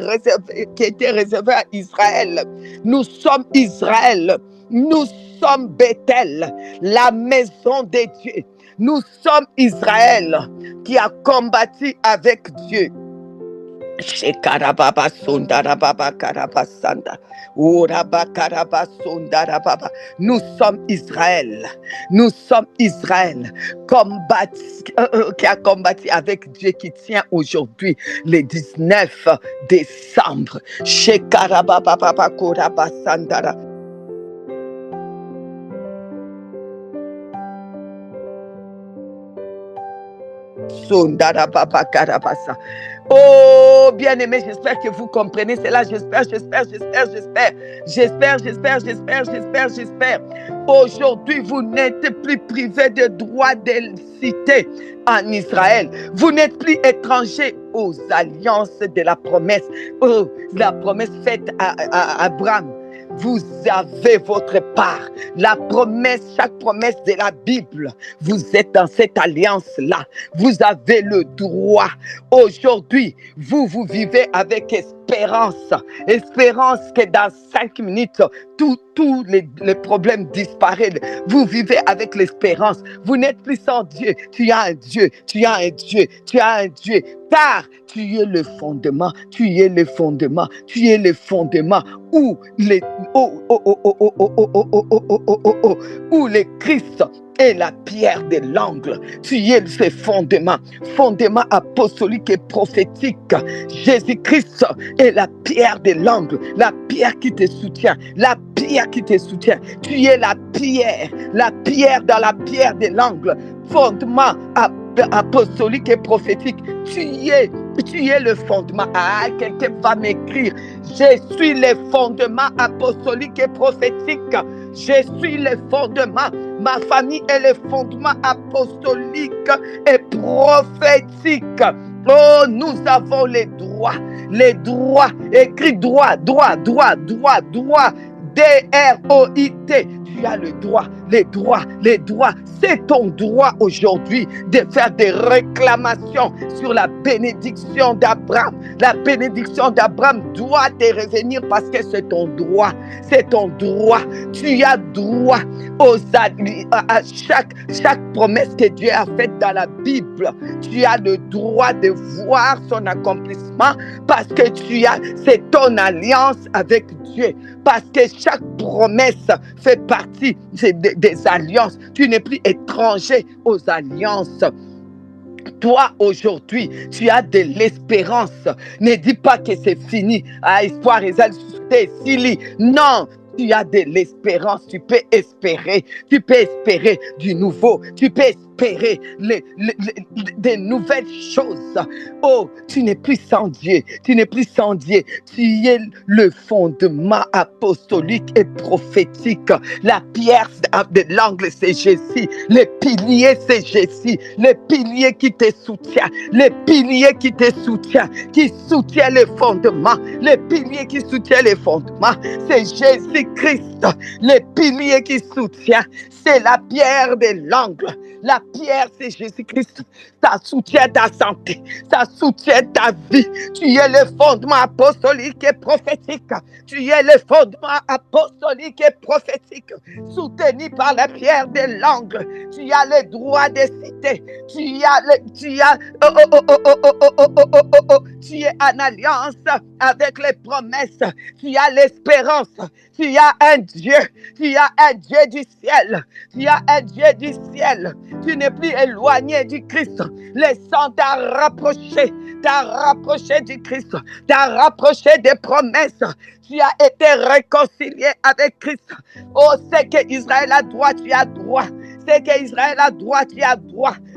qui étaient réservés à Israël. Nous sommes Israël. Nous sommes Bethel, la maison de Dieu. Nous sommes Israël qui a combattu avec Dieu. Nous sommes Israël. Nous sommes Israël qui a combattu avec Dieu, qui tient aujourd'hui le 19 décembre. Oh, bien-aimés, j'espère que vous comprenez cela. J'espère. Aujourd'hui, vous n'êtes plus privés de droit de cité en Israël. Vous n'êtes plus étrangers aux alliances de la promesse. Oh, la promesse faite à Abraham. Vous avez votre part. La promesse, chaque promesse de la Bible, vous êtes dans cette alliance-là. Vous avez le droit. Aujourd'hui, vous vivez avec Espérance que dans 5 minutes, tous les problèmes disparaissent. Vous vivez avec l'espérance. Vous n'êtes plus sans Dieu. Tu as un Dieu. Car tu es le fondement. Où le Christ est la pierre de l'angle. Tu es ce fondement apostolique et prophétique. Jésus-Christ est la pierre de l'angle, la pierre qui te soutient. Tu es la pierre dans la pierre de l'angle. Fondement apostolique et prophétique. Tu es le fondement. Quelqu'un va m'écrire. Je suis le fondement apostolique et prophétique. Je suis le fondement. Ma famille est le fondement apostolique et prophétique. Oh, nous avons les droits. Écris droit. D-R-O-I-T. Tu as les droits. C'est ton droit aujourd'hui de faire des réclamations sur la bénédiction d'Abraham. La bénédiction d'Abraham doit te revenir parce que c'est ton droit. Tu as droit à chaque promesse que Dieu a faite dans la Bible. Tu as le droit de voir son accomplissement parce que c'est ton alliance avec Dieu. Parce que chaque promesse fait partie des alliances. Tu n'es plus étranger aux alliances. Toi, aujourd'hui, tu as de l'espérance. Ne dis pas que c'est fini. Espoir exalté, Silly. Non, tu as de l'espérance. Tu peux espérer du nouveau. Tu peux espérer des nouvelles choses. Oh, tu n'es plus sans Dieu. Tu es le fondement apostolique et prophétique. La pierre de l'angle, c'est Jésus. Le pilier, c'est Jésus. Le pilier qui te soutient. Qui soutient les fondements. Le pilier qui soutient les fondements, c'est Jésus-Christ. Le pilier qui soutient, c'est la pierre de l'angle. La pierre, c'est Jésus-Christ. Ça soutient ta santé. Ça soutient ta vie. Tu es le fondement apostolique et prophétique. Soutenu par la pierre de l'angle. Tu as le droit de citer. Tu es en alliance avec les promesses. Tu as l'espérance. Tu as un Dieu. Du ciel. Tu n'es plus éloigné du Christ. Le sang t'a rapproché du Christ, t'a rapproché des promesses. Tu as été réconcilié avec Christ. Oh, c'est que Israël a droit, tu as droit.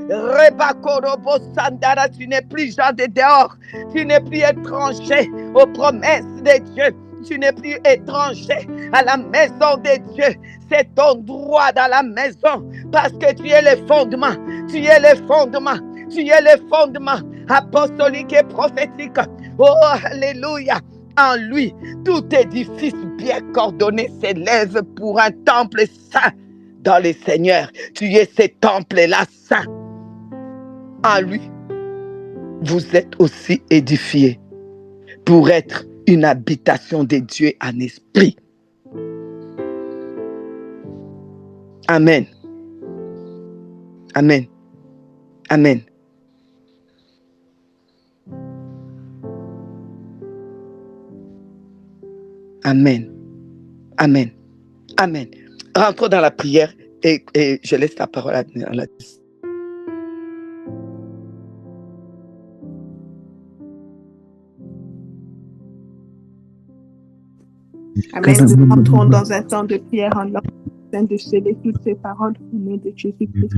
Rebakorobo Sandara, tu n'es plus gens de dehors. Tu n'es plus étranger aux promesses de Dieu. Tu n'es plus étranger à la maison de Dieu. C'est ton droit dans la maison parce que tu es le fondement. Apostolique et prophétique. Oh, alléluia. En lui, tout édifice bien coordonné s'élève pour un temple saint dans le Seigneur. Tu es ce temple-là saint. En lui, vous êtes aussi édifiés pour être une habitation de Dieu en esprit. Amen. Amen. Amen. Amen. Amen. Amen. Rentrons dans la prière et je laisse la parole à la... Amen. Nous entrons dans un temps de prière en l'ordre de sceller toutes ces paroles au nom de Jésus-Christ.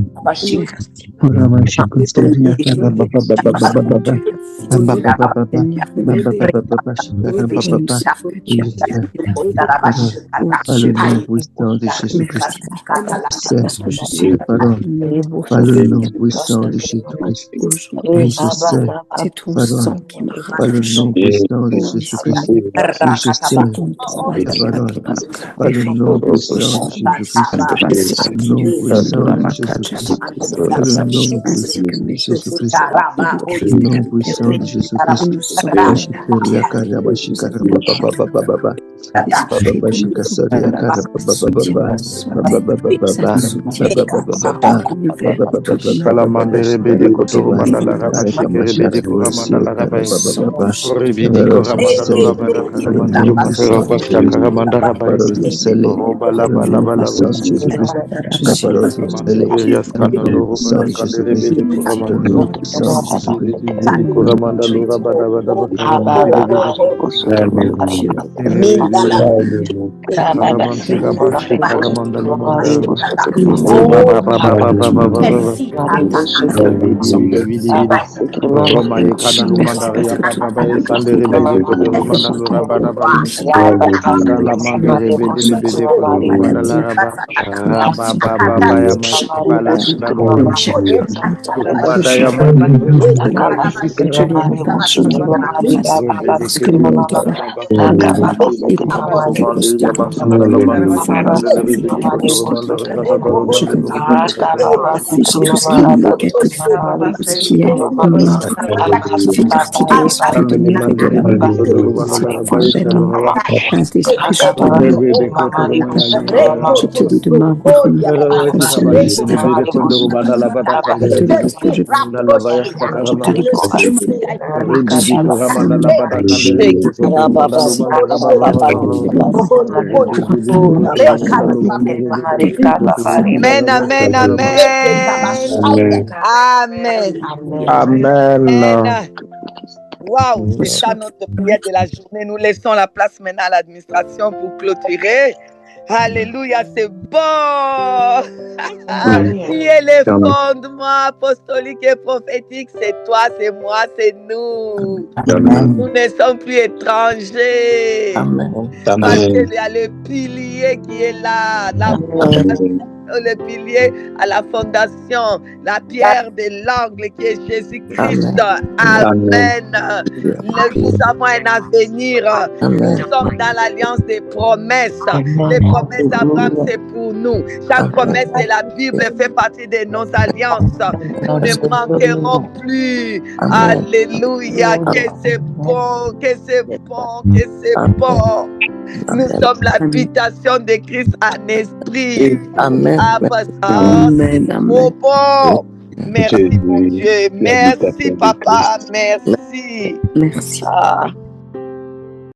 Jésus-Christ, Grâce au nom puissant de Jésus-Christ, au nom ainsi que puissant de mes Jésus-Christ, au Père, nom puissant de Jésus-Christ. nous sommes Bashikoria karabashikara baba baba baba baba baba bashikasaria karababa baba baba baba baba baba baba baba baba baba baba baba Kalamandere bede shikara kotoro baba mandala raba shikere bede karamashara kuramanda basi la raba karababa baba rebede Père kuramanda scellé lora bada par le karamanda nom lora puissant fera de basta Jésus karamanda la raba parole est scellée roba par la le bala nom bala puissant de Jésus-Christ la parole est scellée Mandere par le skanda nom loro puissant bada de kandere Jésus-Christ bede le kuramanda nom puissant de Jésus-Christ rebede bede kuramanda lora bada bada bakaramandere bede karamante raba shikaramanda loma raba roba ba ba ba ba ba ba ba ba Vidi vidi vidi. Roma ye kana no mandaria papa ba ye sandere beze kotoro mandalo rabada ba. Kala mandere bede le bede kotoro mandala raba. Raba ba ba ba ya masipala sibada ba. Rubada ya masipala sibada sikara ba. Rebede parce que le kete ya monde ba va ba ba kandere bede le et bede kotoro mandere ya masanda la mandoro mandere bede kotoro mandala raba je mandalo veux refuser tout ce qui est négatif, tout ce qui est mort, tout ce qui fait partie de l'esprit de Kamene mort et de mandere la bede mort. kotoro C'est mandala raba ye complètement sandoro. Saint-Esprit, je te Rebe dis, be kotoro mandali mandala. je te dis de m'enlever de ce ministère, Bede kondoro mandala bada je kandere te dis bede parce que je mandala vaya je te dis sakaramanda. parce que je veux Rebi je di veux mandala fuir, bada kandere je bede veux kondoro mandalo mandala baba baba. je veux Rebe bede bede absolument kondoro fuir mandalo mandere bede kondoro Amen, mandala vaya amen, sakaramanda. amen. Amen. Amen. Amen. Waouh, c'est ça notre prière de la journée. Nous laissons la place maintenant à l'administration pour clôturer. Alléluia, c'est bon. Qui est les fondements apostoliques et prophétiques? C'est toi, c'est moi, c'est nous. Nous ne sommes plus étrangers. Parce qu'il y a le pilier qui est là, la fondation, le pilier à la fondation, la pierre de l'angle qui est Jésus-Christ. Amen. Nous avons un avenir. Nous sommes dans l'alliance des promesses. Les promesses d'Abraham, c'est pour nous. Chaque promesse de la Bible fait partie de nos alliances. Nous ne manquerons plus. Alléluia. Que c'est bon, que c'est bon, que c'est bon. Nous sommes l'habitation de Christ en esprit. Ah, oh bon. Merci mon Dieu. Merci papa. Merci. merci.